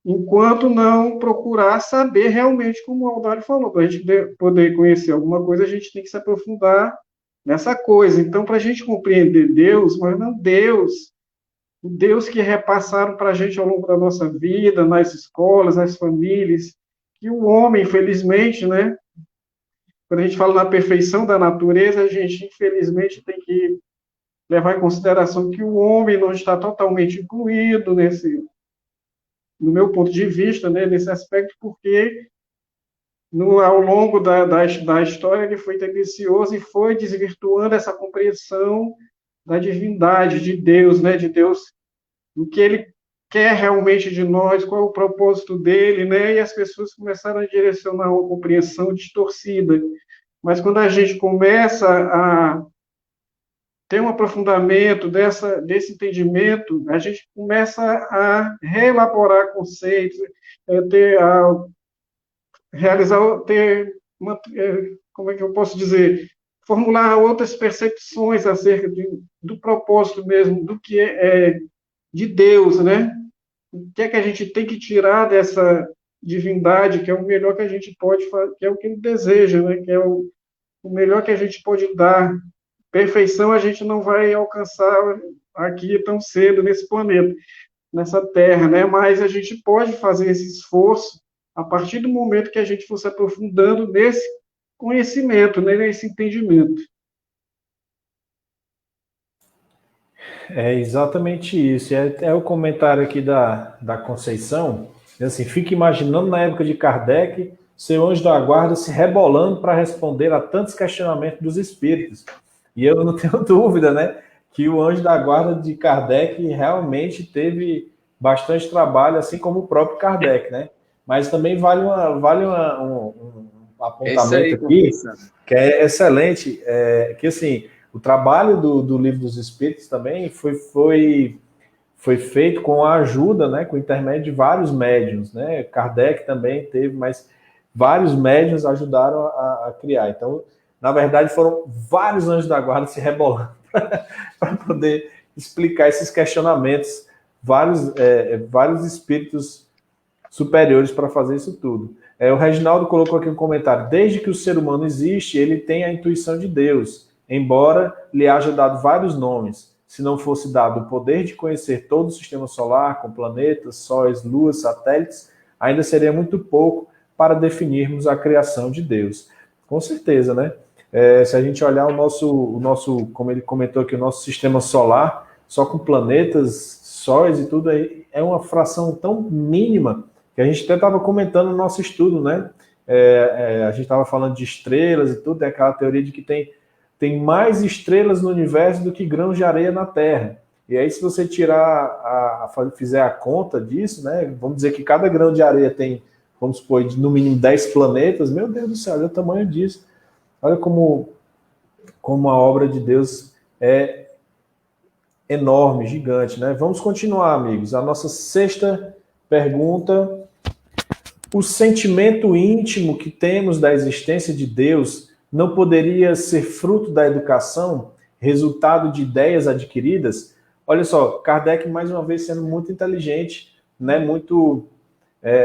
C: Enquanto não procurar saber realmente, como o Aldário falou, para a gente poder conhecer alguma coisa, a gente tem que se aprofundar nessa coisa. Então, para a gente compreender Deus, mas não Deus, o Deus que repassaram para a gente ao longo da nossa vida, nas escolas, nas famílias, que o homem, infelizmente, né? Quando a gente fala na perfeição da natureza, a gente, infelizmente, tem que levar em consideração que o homem não está totalmente incluído no meu ponto de vista, né, nesse aspecto, porque ao longo da história ele foi tendencioso e foi desvirtuando essa compreensão da divindade de Deus, né, de Deus, o que ele quer realmente de nós, qual é o propósito dele, né, e as pessoas começaram a direcionar uma compreensão distorcida. Mas quando a gente começa a ter um aprofundamento desse entendimento, a gente começa a reelaborar conceitos, como é que eu posso dizer, formular outras percepções acerca do propósito mesmo, do que é de Deus, né? O que é que a gente tem que tirar dessa divindade, que é o melhor que a gente pode fazer, que é o que ele deseja, né? Que é o melhor que a gente pode dar. Perfeição a gente não vai alcançar aqui tão cedo nesse planeta, nessa Terra, né? Mas a gente pode fazer esse esforço a partir do momento que a gente for se aprofundando nesse conhecimento, né? Nesse entendimento.
A: É exatamente isso. É o comentário aqui da Conceição. Assim, fica imaginando na época de Kardec, seu anjo da guarda se rebolando para responder a tantos questionamentos dos espíritos. E eu não tenho dúvida, né, que o anjo da guarda de Kardec realmente teve bastante trabalho, assim como o próprio Kardec, né? Mas também vale um apontamento aqui, que é excelente, que assim, o trabalho do Livro dos Espíritos também foi feito com a ajuda, né, com o intermédio de vários médiuns, né? Kardec também teve, mas vários médiuns ajudaram a criar. Então, na verdade, foram vários anjos da guarda se rebolando para poder explicar esses questionamentos, vários espíritos superiores para fazer isso tudo. O Reginaldo colocou aqui um comentário: desde que o ser humano existe, ele tem a intuição de Deus. embora lhe haja dado vários nomes. Se não fosse dado o poder de conhecer todo o sistema solar, com planetas, sóis, luas, satélites, ainda seria muito pouco para definirmos a criação de Deus. Com certeza, né? Se a gente olhar o nosso, como ele comentou aqui, o nosso sistema solar, só com planetas, sóis e tudo aí, é uma fração tão mínima que a gente até estava comentando no nosso estudo, né? A gente estava falando de estrelas e tudo, é aquela teoria de que tem mais estrelas no universo do que grãos de areia na Terra. E aí, se você fizer a conta disso, né? Vamos dizer que cada grão de areia tem, vamos supor, no mínimo 10 planetas. Meu Deus do céu, olha o tamanho disso. Olha como a obra de Deus é enorme, gigante, né? Vamos continuar, amigos. A nossa sexta pergunta: o sentimento íntimo que temos da existência de Deus não poderia ser fruto da educação, resultado de ideias adquiridas? Olha só, Kardec, mais uma vez, sendo muito inteligente, né? Muito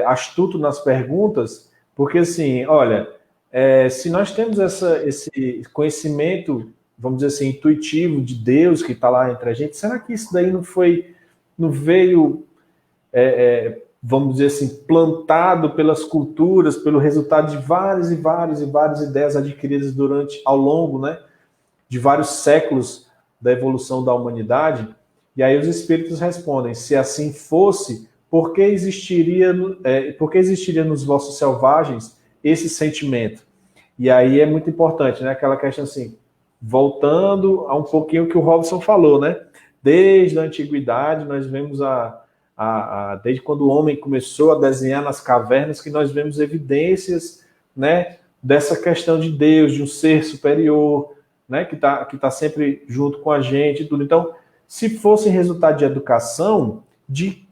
A: astuto nas perguntas, porque assim, olha, se nós temos esse conhecimento, vamos dizer assim, intuitivo de Deus que está lá entre a gente, será que isso daí não veio, vamos dizer assim, plantado pelas culturas, pelo resultado de várias e várias e várias ideias adquiridas ao longo, né, de vários séculos da evolução da humanidade? E aí os espíritos respondem: se assim fosse, por que existiria nos vossos selvagens esse sentimento? E aí é muito importante, né? Aquela questão assim, voltando a um pouquinho que o Robson falou, né? Desde a antiguidade, nós vemos desde quando o homem começou a desenhar nas cavernas, que nós vemos evidências, né, dessa questão de Deus, de um ser superior, né, que tá sempre junto com a gente e tudo. Então, se fosse resultado de educação, de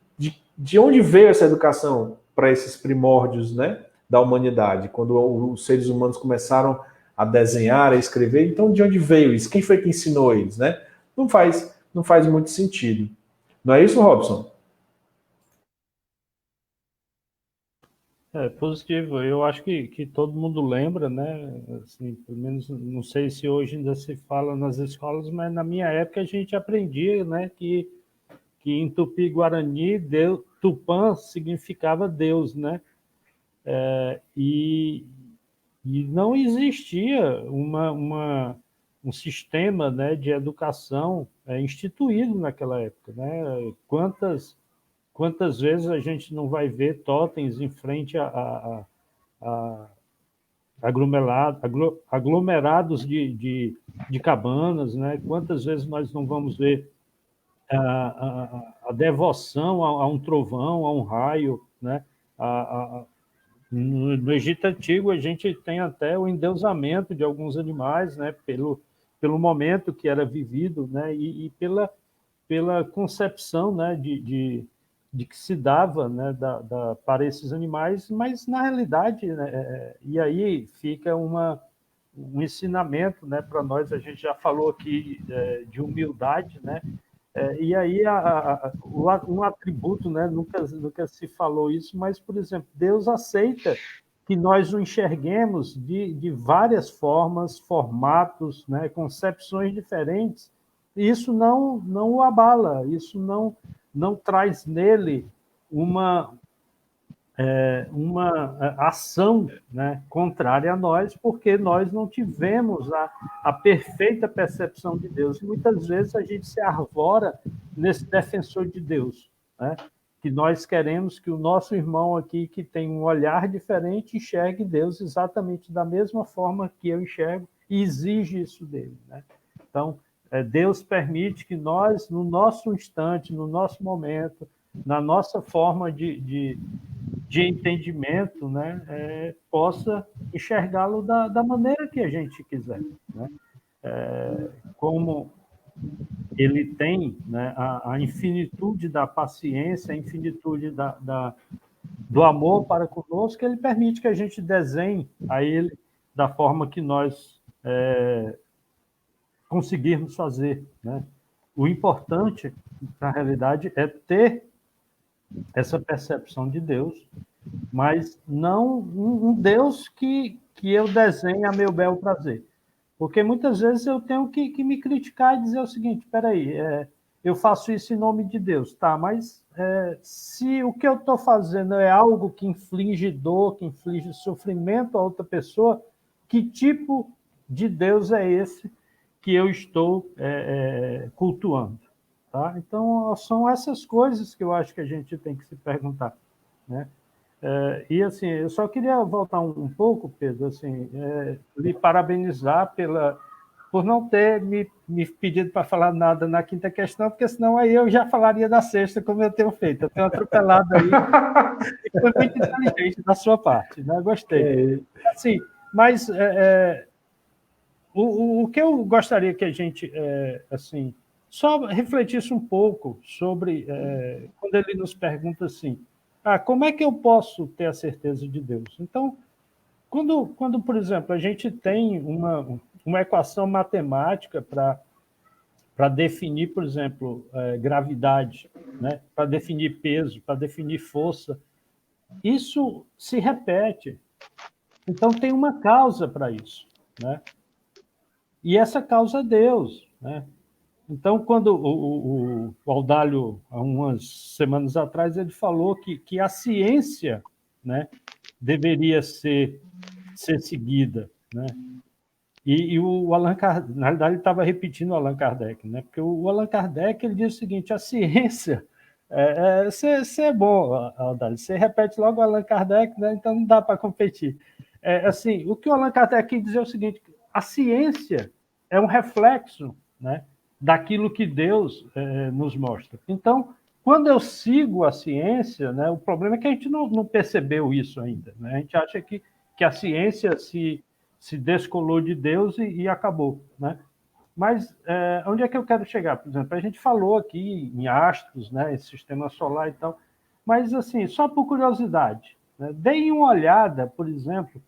A: onde veio essa educação para esses primórdios, né, da humanidade? Quando os seres humanos começaram a desenhar, a escrever, então de onde veio isso? Quem foi que ensinou eles, né? Não faz muito sentido. Não é isso, Robson?
B: Positivo. Eu acho que todo mundo lembra, né? Assim, pelo menos, não sei se hoje ainda se fala nas escolas, mas na minha época a gente aprendia, né, que em Tupi-Guarani, Tupã significava Deus, né? E não existia um sistema, né, de educação instituído naquela época, né? Quantas vezes a gente não vai ver totens em frente a aglomerados de cabanas, né? Quantas vezes nós não vamos ver a devoção a um trovão, a um raio, né? No Egito Antigo, a gente tem até o endeusamento de alguns animais, né? Pelo momento que era vivido, né? E pela concepção, né? De que se dava, né? Para esses animais, mas na realidade, né? E aí fica um ensinamento, né? Para nós. A gente já falou aqui de humildade, né? E aí um atributo, né? Nunca se falou isso, mas, por exemplo, Deus aceita que nós o enxerguemos de várias formas, formatos, né? Concepções diferentes. E isso não o abala, isso não traz nele uma ação, né, contrária a nós, porque nós não tivemos a perfeita percepção de Deus. E muitas vezes a gente se arvora nesse defensor de Deus, né? Que nós queremos que o nosso irmão aqui, que tem um olhar diferente, enxergue Deus exatamente da mesma forma que eu enxergo e exige isso dele, né? Então, Deus permite que nós, no nosso instante, no nosso momento, na nossa forma de entendimento, né, possa enxergá-lo da maneira que a gente quiser, né? Como ele tem, né, a infinitude da paciência, a infinitude do amor para conosco, ele permite que a gente desenhe a ele da forma que nós conseguirmos fazer, né? O importante, na realidade, é ter essa percepção de Deus, mas não um Deus que eu desenhe a meu bel prazer. Porque muitas vezes eu tenho que me criticar e dizer o seguinte, espera aí, eu faço isso em nome de Deus, tá? Mas se o que eu estou fazendo é algo que inflige dor, que inflige sofrimento a outra pessoa, que tipo de Deus é esse que eu estou cultuando? Tá? Então, são essas coisas que eu acho que a gente tem que se perguntar, né? E assim, eu só queria voltar um pouco, Pedro, assim, lhe parabenizar por não ter me pedido para falar nada na quinta questão, porque senão aí eu já falaria da sexta, como eu tenho feito. Eu tenho atropelado aí, e foi muito inteligente da sua parte, né? Gostei. Assim, mas o que eu gostaria que a gente, assim, só refletisse um pouco sobre, quando ele nos pergunta assim, como é que eu posso ter a certeza de Deus? Então, quando por exemplo, a gente tem uma equação matemática para definir, por exemplo, gravidade, né? Para definir peso, para definir força, isso se repete. Então, tem uma causa para isso, né? E essa causa é Deus, né? Então, quando o Audálio, há umas semanas atrás, ele falou que a ciência, né, deveria ser seguida, né? E o Allan Kardec, na realidade, ele estava repetindo o Allan Kardec, né? Porque o Allan Kardec ele diz o seguinte: a ciência. Você é bom, Audálio, você repete logo o Allan Kardec, né? Então não dá para competir. Assim, o que o Allan Kardec quis dizer é o seguinte: a ciência é um reflexo, né, daquilo que Deus nos mostra. Então, quando eu sigo a ciência, né, o problema é que a gente não percebeu isso ainda, né? A gente acha que a ciência se descolou de Deus e acabou, né? Mas onde é que eu quero chegar? Por exemplo, a gente falou aqui em astros, né, em sistema solar e tal, mas assim, só por curiosidade, né, deem uma olhada, por exemplo,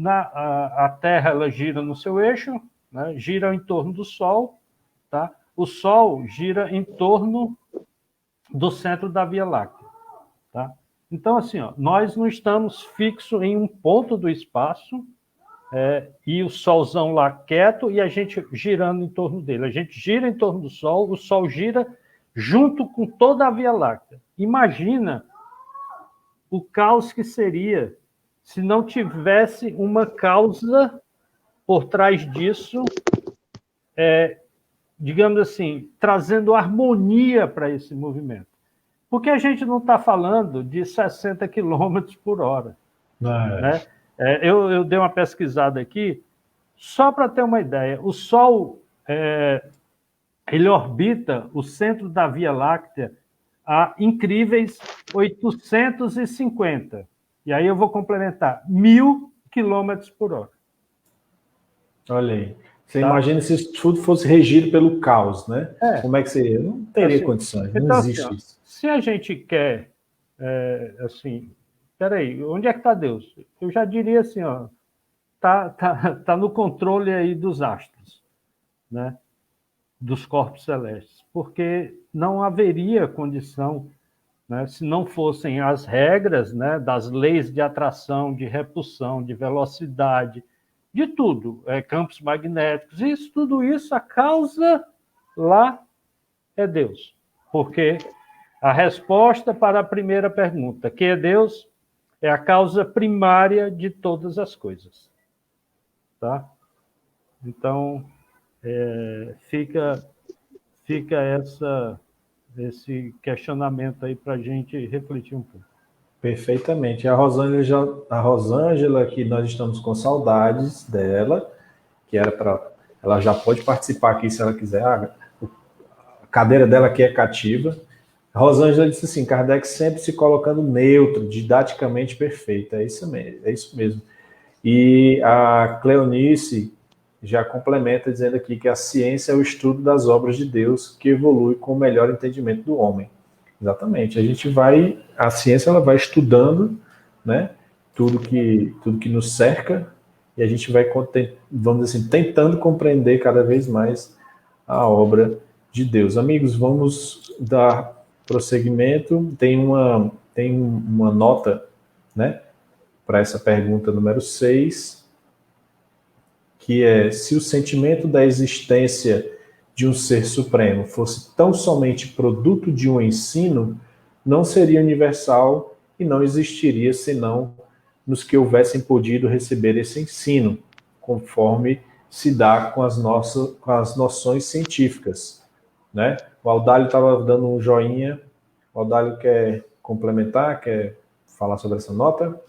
B: a Terra ela gira no seu eixo, né, gira em torno do Sol, tá? O Sol gira em torno do centro da Via Láctea, tá? Então, assim, ó, nós não estamos fixos em um ponto do espaço, e o Solzão lá quieto e a gente girando em torno dele. A gente gira em torno do Sol, o Sol gira junto com toda a Via Láctea. Imagina o caos que seria se não tivesse uma causa por trás disso, digamos assim, trazendo harmonia para esse movimento. Porque a gente não está falando de 60 quilômetros por hora. Né? Eu dei uma pesquisada aqui, só para ter uma ideia, o Sol ele orbita o centro da Via Láctea a incríveis 850. E aí eu vou complementar, 1.000 quilômetros por hora.
A: Olha aí. Você imagina se isso tudo fosse regido pelo caos, né? Como é que seria? Não teria
B: assim,
A: condições, não
B: então,
A: existe
B: assim,
A: isso.
B: Se a gente quer, assim, peraí, onde é que está Deus? Eu já diria assim, ó, tá no controle aí dos astros, né? Dos corpos celestes, porque não haveria condição, né, se não fossem as regras, né, das leis de atração, de repulsão, de velocidade, de tudo, campos magnéticos, isso, tudo isso, a causa lá é Deus. Porque a resposta para a primeira pergunta, que é Deus, é a causa primária de todas as coisas. Tá? Então, fica esse questionamento aí para a gente refletir um pouco.
A: Perfeitamente. A Rosângela, que nós estamos com saudades dela, que era para. Ela já pode participar aqui se ela quiser. A cadeira dela aqui é cativa. A Rosângela disse assim: Kardec sempre se colocando neutro, didaticamente perfeito. É isso mesmo. E a Cleonice já complementa dizendo aqui que a ciência é o estudo das obras de Deus que evolui com o melhor entendimento do homem. Exatamente. A ciência ela vai estudando, né, tudo que nos cerca e a gente vai, vamos dizer assim, tentando compreender cada vez mais a obra de Deus. Amigos, vamos dar prosseguimento. Tem uma nota, né, para essa pergunta número 6. que é: se o sentimento da existência de um ser supremo fosse tão somente produto de um ensino, não seria universal e não existiria senão nos que houvessem podido receber esse ensino, conforme se dá com com as noções científicas, né? O Audálio estava dando um joinha. O Audálio quer complementar, quer falar sobre essa nota?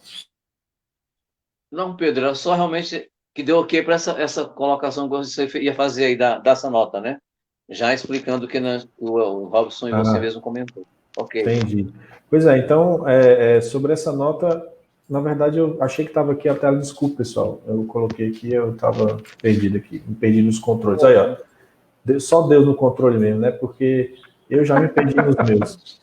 D: Não, Pedro, era só realmente que deu ok para essa colocação que você ia fazer aí dessa nota, né? Já explicando o que o Robson e você mesmo comentou. Ok.
A: Entendi. Pois é, então, sobre essa nota, na verdade, eu achei que estava aqui a tela, desculpa, pessoal. Eu coloquei aqui, eu estava perdido aqui, me perdi nos controles. Aí, ó, só Deus no controle mesmo, né? Porque eu já me perdi nos meus.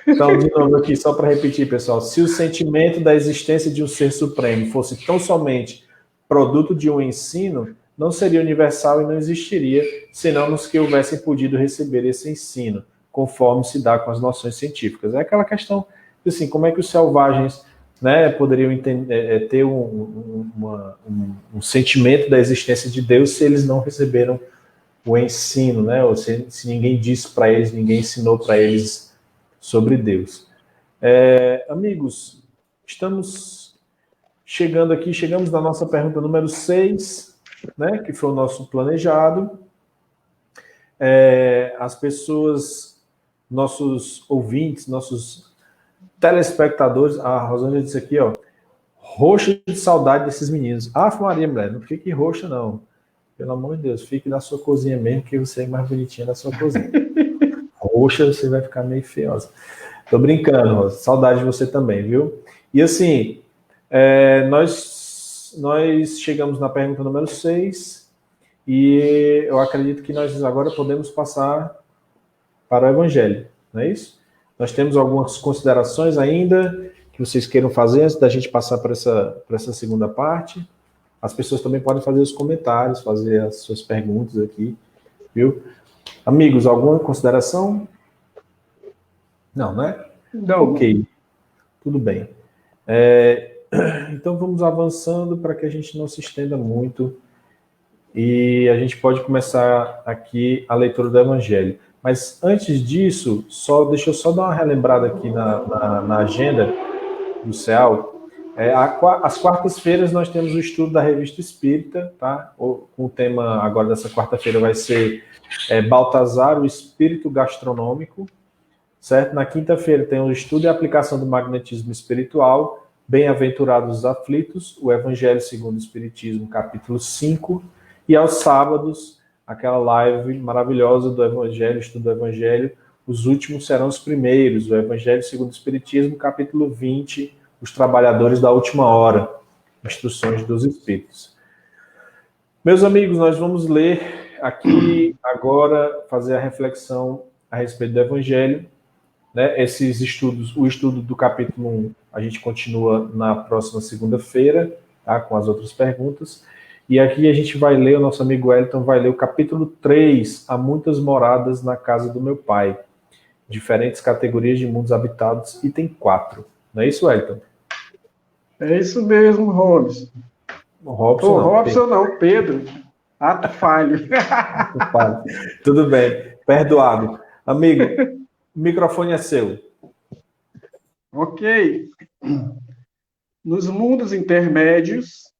A: Então, de novo aqui, só para repetir, pessoal: se o sentimento da existência de um ser supremo fosse tão somente produto de um ensino, não seria universal e não existiria, senão nos que houvessem podido receber esse ensino, conforme se dá com as noções científicas. É aquela questão, assim, como é que os selvagens, né, poderiam entender, ter um sentimento da existência de Deus se eles não receberam o ensino, né? Ou se ninguém disse para eles, ninguém ensinou para eles sobre Deus. Amigos, estamos chegando aqui, chegamos na nossa pergunta número 6, né? Que foi o nosso planejado. As pessoas, nossos ouvintes, nossos telespectadores, a Rosângela disse aqui, ó: roxa de saudade desses meninos. Maria, mulher, não fique roxa, não. Pelo amor de Deus, fique na sua cozinha mesmo, que você é mais bonitinha na sua cozinha. Roxa, você vai ficar meio feiosa. Tô brincando, Rosa. Saudade de você também, viu? E assim, nós chegamos na pergunta número 6 e eu acredito que nós agora podemos passar para o Evangelho, não é isso? Nós temos algumas considerações ainda que vocês queiram fazer antes da gente passar para essa segunda parte. As pessoas também podem fazer os comentários, fazer as suas perguntas aqui, viu? Amigos, alguma consideração? Não, né?
C: Não.
A: Ok, tudo bem. Então vamos avançando para que a gente não se estenda muito e a gente pode começar aqui a leitura do Evangelho. Mas antes disso, deixa eu só dar uma relembrada aqui na agenda do CEAL. Às quartas-feiras nós temos o estudo da Revista Espírita, tá? O tema agora dessa quarta-feira vai ser Baltazar, o Espírito Gastronômico, certo? Na quinta-feira tem o estudo e aplicação do magnetismo espiritual, Bem-aventurados os aflitos, o Evangelho segundo o Espiritismo, capítulo 5, e aos sábados, aquela live maravilhosa do Evangelho, estudo do Evangelho, os últimos serão os primeiros, o Evangelho segundo o Espiritismo, capítulo 20, os trabalhadores da última hora, instruções dos Espíritos. Meus amigos, nós vamos ler aqui agora, fazer a reflexão a respeito do Evangelho, né? Esses estudos, o estudo do capítulo 1, a gente continua na próxima segunda-feira, tá? Com as outras perguntas. E aqui a gente vai ler, o nosso amigo Wellington vai ler o capítulo 3, Há muitas moradas na casa do meu pai. Diferentes categorias de mundos habitados, item 4. Não é isso, Wellington?
C: É isso mesmo, Robson.
A: Robson
C: não, Pedro. Ato falho.
A: Tudo bem, perdoado. Amigo, o microfone é seu.
C: Ok. Nos mundos intermédios,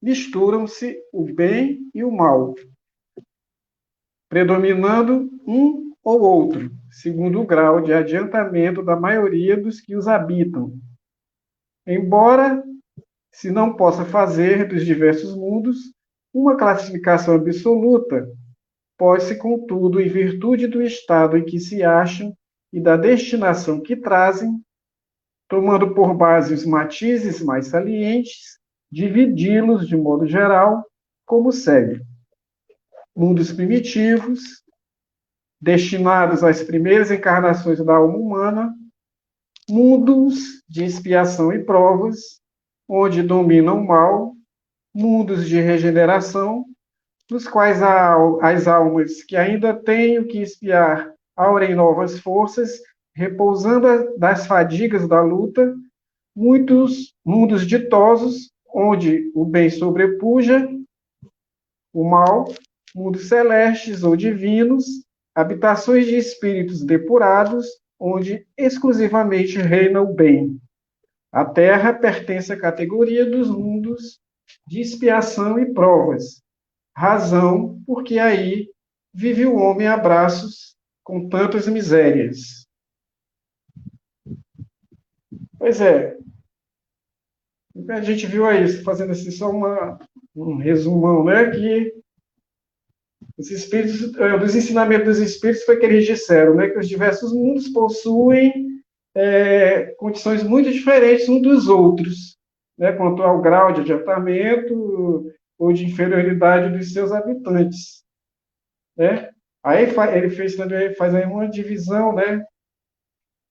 C: misturam-se o bem e o mal, predominando um ou outro, segundo o grau de adiantamento da maioria dos que os habitam. Embora se não possa fazer dos diversos mundos uma classificação absoluta, pode-se, contudo, em virtude do estado em que se acham e da destinação que trazem, tomando por base os matizes mais salientes, dividi-los, de modo geral, como segue: mundos primitivos, destinados às primeiras encarnações da alma humana, mundos de expiação e provas, onde domina o mal, mundos de regeneração, nos quais as almas que ainda têm o que expiar aurem novas forças, repousando das fadigas da luta, muitos mundos ditosos, onde o bem sobrepuja o mal, mundos celestes ou divinos, habitações de espíritos depurados, onde exclusivamente reina o bem. A Terra pertence à categoria dos mundos de expiação e provas, razão porque aí vive o homem a braços com tantas misérias. Pois é, a gente viu aí, fazendo assim só um resumão, né, que os espíritos, dos ensinamentos dos espíritos foi que eles disseram, né, que os diversos mundos possuem condições muito diferentes uns dos outros, né, quanto ao grau de adiantamento ou de inferioridade dos seus habitantes, né? Aí ele faz aí uma divisão, né,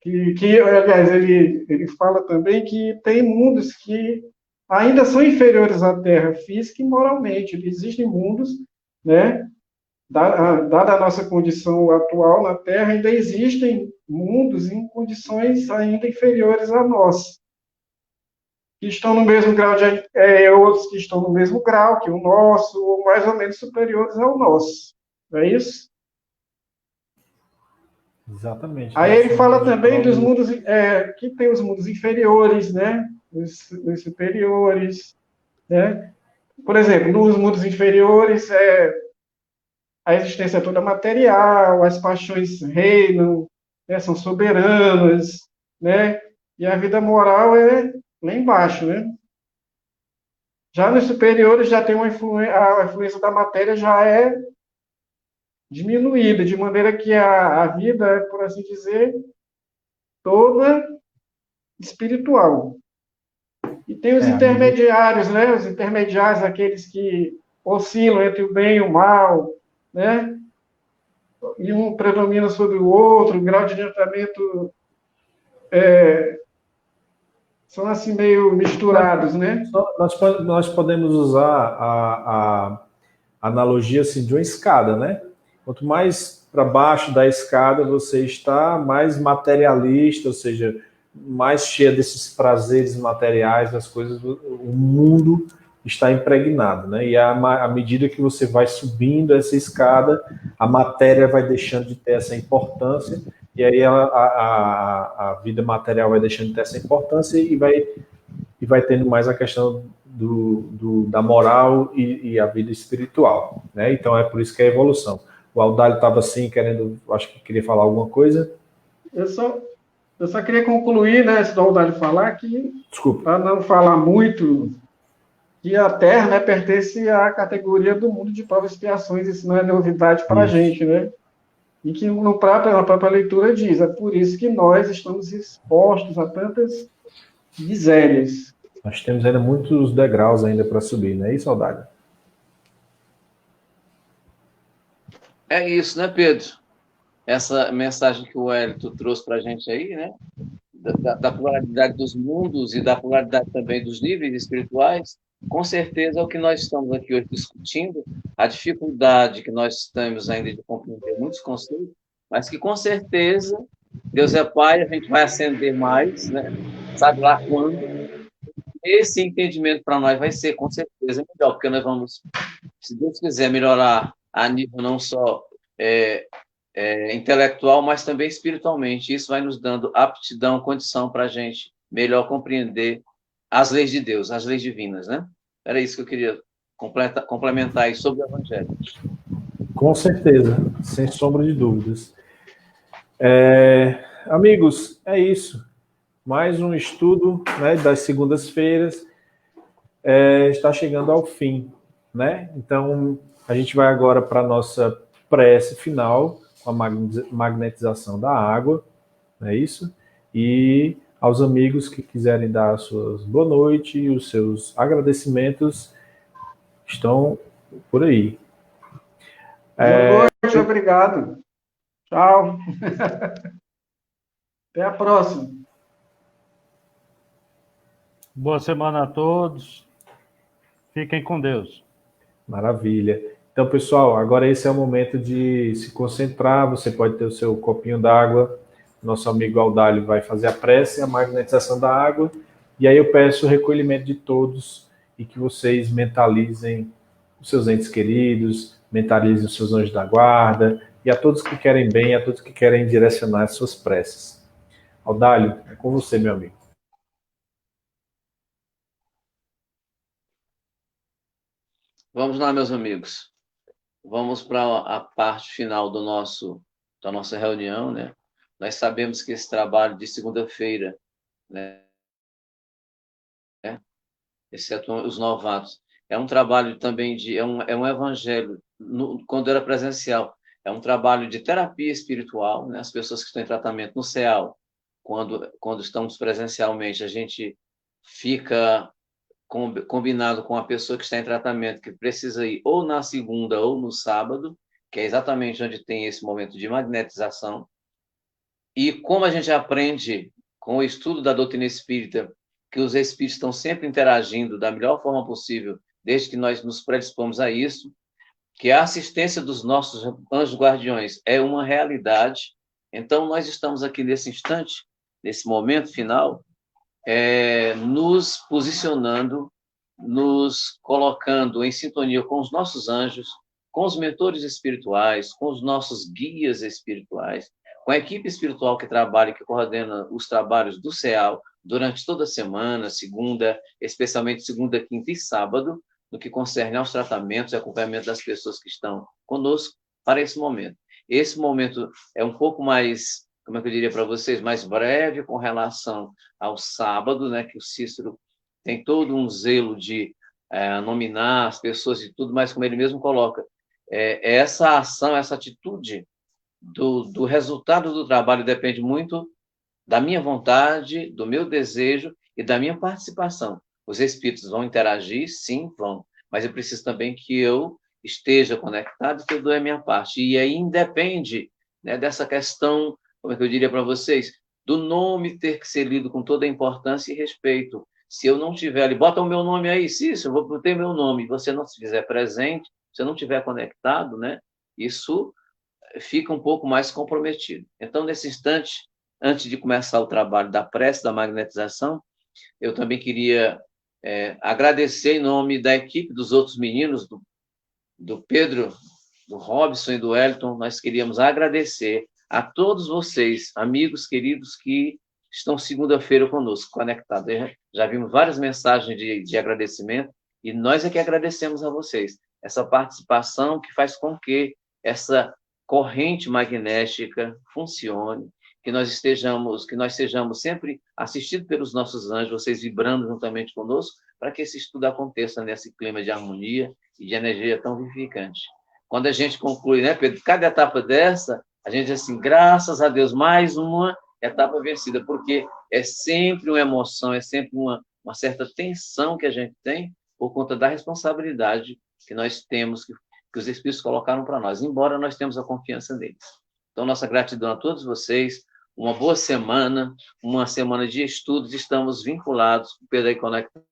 C: aliás, ele fala também que tem mundos que ainda são inferiores à Terra física e moralmente. Existem mundos, né, dada a nossa condição atual na Terra, ainda existem mundos em condições ainda inferiores a nós, que estão no mesmo grau outros que estão no mesmo grau que o nosso, ou mais ou menos superiores ao nosso. Não é isso?
A: Exatamente.
C: Aí ele fala também dos mundos, que tem os mundos inferiores, né? Os superiores, né? Por exemplo, nos mundos inferiores, a existência é toda material, as paixões reinam, né? São soberanas, né? E a vida moral é lá embaixo, né? Já nos superiores já tem a influência da matéria já é diminuída, de maneira que a vida é, por assim dizer, toda espiritual. E tem os intermediários, né? Os intermediários, aqueles que oscilam entre o bem e o mal, né? E um predomina sobre o outro, o grau de adiantamento são assim meio misturados, né?
A: Nós podemos usar a analogia assim, de uma escada, né? Quanto mais para baixo da escada você está, mais materialista, ou seja, mais cheia desses prazeres materiais, das coisas, o mundo está impregnado, né? E à medida que você vai subindo essa escada, a matéria vai deixando de ter essa importância, e aí a vida material vai deixando de ter essa importância e vai tendo mais a questão da moral e a vida espiritual, né? Então é por isso que é a evolução. O Audálio estava assim, acho que queria falar alguma coisa.
C: Eu só queria concluir, né, antes do Audálio falar, que,
A: desculpa,
C: para não falar muito, que a Terra, né, pertence à categoria do mundo de provas e expiações, isso não é novidade para a gente, né? E que na própria leitura diz, é por isso que nós estamos expostos a tantas misérias.
A: Nós temos ainda muitos degraus ainda para subir, não é isso, Audálio?
D: É isso, né, Pedro? Essa mensagem que o Wellington trouxe para a gente aí, né? Da pluralidade dos mundos e da pluralidade também dos níveis espirituais, com certeza é o que nós estamos aqui hoje discutindo, a dificuldade que nós temos ainda de compreender muitos conceitos, mas que com certeza Deus é Pai, a gente vai ascender mais, né? Sabe lá quando. Esse entendimento para nós vai ser, com certeza, melhor, porque nós vamos, se Deus quiser, melhorar a nível não só intelectual, mas também espiritualmente. Isso vai nos dando aptidão, condição para a gente melhor compreender as leis de Deus, as leis divinas, né? Era isso que eu queria complementar aí sobre o Evangelho.
A: Com certeza, sem sombra de dúvidas. Amigos, é isso. Mais um estudo, né, das segundas-feiras está chegando ao fim, né? Então, a gente vai agora para a nossa prece final, com a magnetização da água, não é isso? E aos amigos que quiserem dar as suas boa noite e os seus agradecimentos estão por aí.
C: Boa noite, obrigado. Tchau. Até a próxima.
B: Boa semana a todos. Fiquem com Deus.
A: Maravilha. Então, pessoal, agora esse é o momento de se concentrar. Você pode ter o seu copinho d'água. Nosso amigo Audálio vai fazer a prece, a magnetização da água. E aí eu peço o recolhimento de todos e que vocês mentalizem os seus entes queridos, mentalize os seus anjos da guarda, e a todos que querem bem, a todos que querem direcionar as suas preces. Audálio, é com você, meu amigo.
D: Vamos lá, meus amigos. Vamos para a parte final da nossa reunião, né? Nós sabemos que esse trabalho de segunda-feira, né, exceto os novatos, é um trabalho também é um evangelho, quando era presencial, é um trabalho de terapia espiritual, né? As pessoas que estão em tratamento no CEAL, quando estamos presencialmente, a gente fica combinado com a pessoa que está em tratamento, que precisa ir ou na segunda ou no sábado, que é exatamente onde tem esse momento de magnetização. E como a gente aprende com o estudo da doutrina espírita, que os espíritos estão sempre interagindo da melhor forma possível, desde que nós nos predispomos a isso, que a assistência dos nossos anjos guardiões é uma realidade. Então, nós estamos aqui nesse instante, nesse momento final, nos posicionando, nos colocando em sintonia com os nossos anjos, com os mentores espirituais, com os nossos guias espirituais, com a equipe espiritual que trabalha, que coordena os trabalhos do CEAL durante toda a semana, segunda, especialmente segunda, quinta e sábado, no que concerne aos tratamentos e acompanhamento das pessoas que estão conosco para esse momento. Esse momento é um pouco mais, como é que eu diria para vocês, mais breve com relação ao sábado, né, que o Cícero tem todo um zelo de nominar as pessoas e tudo, mas como ele mesmo coloca, essa ação, essa atitude do resultado do trabalho depende muito da minha vontade, do meu desejo e da minha participação. Os espíritos vão interagir? Sim, vão. Mas eu preciso também que eu esteja conectado e que eu dou a minha parte. E aí independe, né, dessa questão, como é que eu diria para vocês, do nome ter que ser lido com toda a importância e respeito. Se eu não tiver ali, bota o meu nome aí, Cícero, eu vou ter meu nome, você não se fizer presente, se eu não estiver conectado, né, isso fica um pouco mais comprometido. Então, nesse instante, antes de começar o trabalho da prece, da magnetização, eu também queria agradecer em nome da equipe dos outros meninos, do Pedro, do Robson e do Wellington, nós queríamos agradecer a todos vocês, amigos queridos que estão segunda-feira conosco, conectados. Já vimos várias mensagens de agradecimento e nós é que agradecemos a vocês. Essa participação que faz com que essa corrente magnética funcione, que nós sejamos sempre assistidos pelos nossos anjos, vocês vibrando juntamente conosco, para que esse estudo aconteça nesse clima de harmonia e de energia tão vivificante. Quando a gente conclui, né, Pedro, cada etapa dessa, a gente diz assim, graças a Deus, mais uma etapa vencida, porque é sempre uma emoção, é sempre uma certa tensão que a gente tem por conta da responsabilidade que nós temos, que os Espíritos colocaram para nós, embora nós temos a confiança neles. Então, nossa gratidão a todos vocês, uma boa semana, uma semana de estudos, estamos vinculados, Pedro aí conectando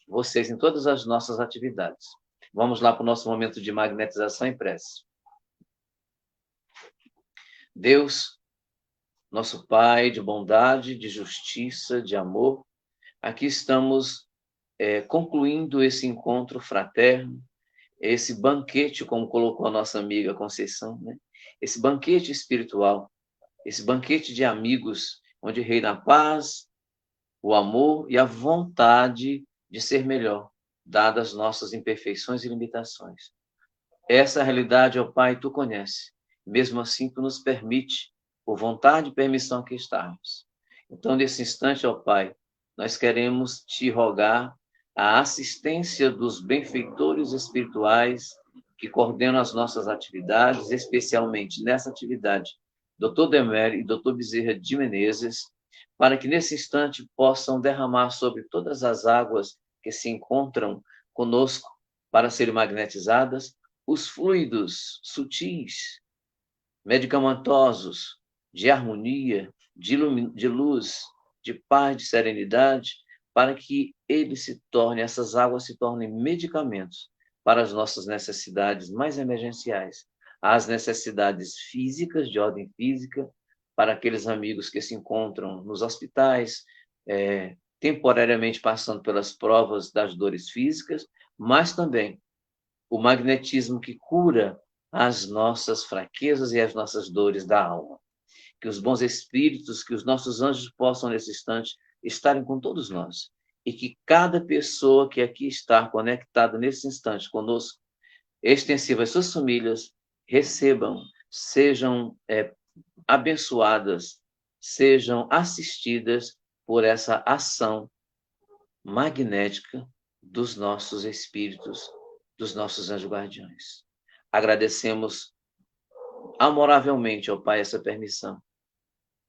D: vocês em todas as nossas atividades. Vamos lá para o nosso momento de magnetização e prece. Deus, nosso Pai de bondade, de justiça, de amor, aqui estamos concluindo esse encontro fraterno, esse banquete, como colocou a nossa amiga Conceição, né? Esse banquete espiritual, esse banquete de amigos, onde reina a paz, o amor e a vontade de ser melhor, dadas nossas imperfeições e limitações. Essa realidade, ó Pai, tu conhece. Mesmo assim, tu nos permite, por vontade e permissão que estarmos. Então, nesse instante, ó Pai, nós queremos te rogar a assistência dos benfeitores espirituais que coordenam as nossas atividades, especialmente nessa atividade, Dr. Demer e Dr. Bezerra de Menezes, para que nesse instante possam derramar sobre todas as águas que se encontram conosco para serem magnetizadas, os fluidos sutis, medicamentosos, de harmonia, de luz, de paz, de serenidade, para que essas águas se tornem medicamentos para as nossas necessidades mais emergenciais, as necessidades físicas, de ordem física, para aqueles amigos que se encontram nos hospitais, temporariamente passando pelas provas das dores físicas, mas também o magnetismo que cura as nossas fraquezas e as nossas dores da alma. Que os bons espíritos, que os nossos anjos possam, nesse instante, estarem com todos nós. E que cada pessoa que aqui está conectada nesse instante conosco, extensiva às suas famílias, recebam, sejam abençoadas, sejam assistidas por essa ação magnética dos nossos espíritos, dos nossos anjos guardiões. Agradecemos amoravelmente, ó Pai, essa permissão,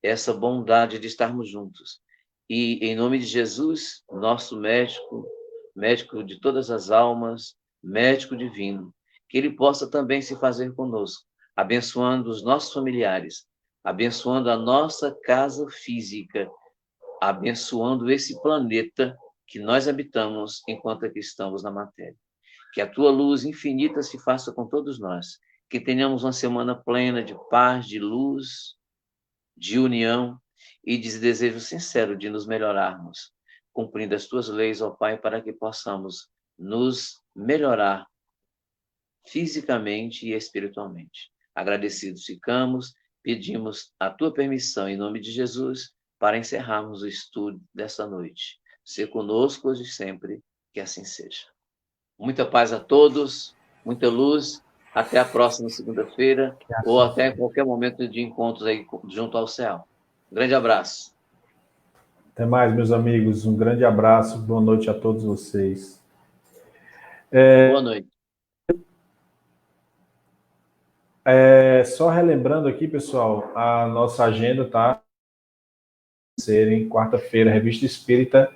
D: essa bondade de estarmos juntos. E, em nome de Jesus, nosso médico, médico de todas as almas, médico divino, que ele possa também se fazer conosco, abençoando os nossos familiares, abençoando a nossa casa física, abençoando esse planeta que nós habitamos enquanto aqui estamos na matéria. Que a tua luz infinita se faça com todos nós, que tenhamos uma semana plena de paz, de luz, de união e de desejo sincero de nos melhorarmos, cumprindo as tuas leis, ó Pai, para que possamos nos melhorar fisicamente e espiritualmente. Agradecidos ficamos, pedimos a tua permissão em nome de Jesus para encerrarmos o estudo dessa noite. Ser conosco hoje e sempre, que assim seja. Muita paz a todos, muita luz. Até a próxima segunda-feira ou até qualquer momento de encontros aí junto ao céu. Um grande abraço.
A: Até mais, meus amigos. Um grande abraço. Boa noite a todos vocês.
D: Boa noite.
A: Só relembrando aqui, pessoal, a nossa agenda tá em quarta-feira, Revista Espírita,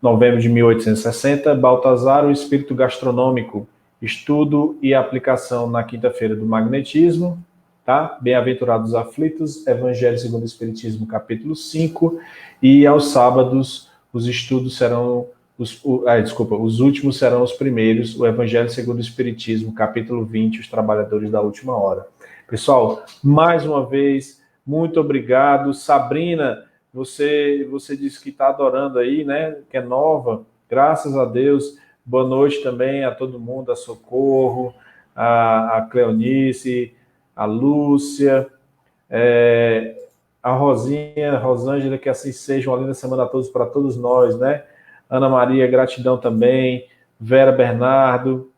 A: novembro de 1860, Baltazar, o Espírito Gastronômico, estudo e aplicação na quinta-feira do magnetismo, tá? Bem-aventurados aflitos, Evangelho segundo o Espiritismo, capítulo 5, e aos sábados os estudos serão, os últimos serão os primeiros, o Evangelho segundo o Espiritismo, capítulo 20, os trabalhadores da última hora. Pessoal, mais uma vez, muito obrigado. Sabrina, você disse que está adorando aí, né? Que é nova, graças a Deus. Boa noite também a todo mundo, a Socorro, a Cleonice, a Lúcia, a Rosinha, a Rosângela, que assim seja, uma linda semana a todos, para todos nós, né? Ana Maria, gratidão também. Vera Bernardo,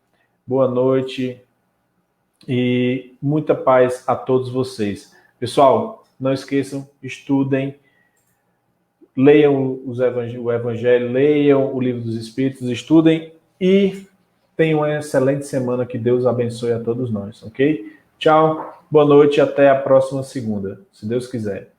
A: boa noite. E muita paz a todos vocês. Pessoal, não esqueçam, estudem, leiam o Evangelho, leiam o Livro dos Espíritos, estudem e tenham uma excelente semana, que Deus abençoe a todos nós, ok? Tchau, boa noite e até a próxima segunda, se Deus quiser.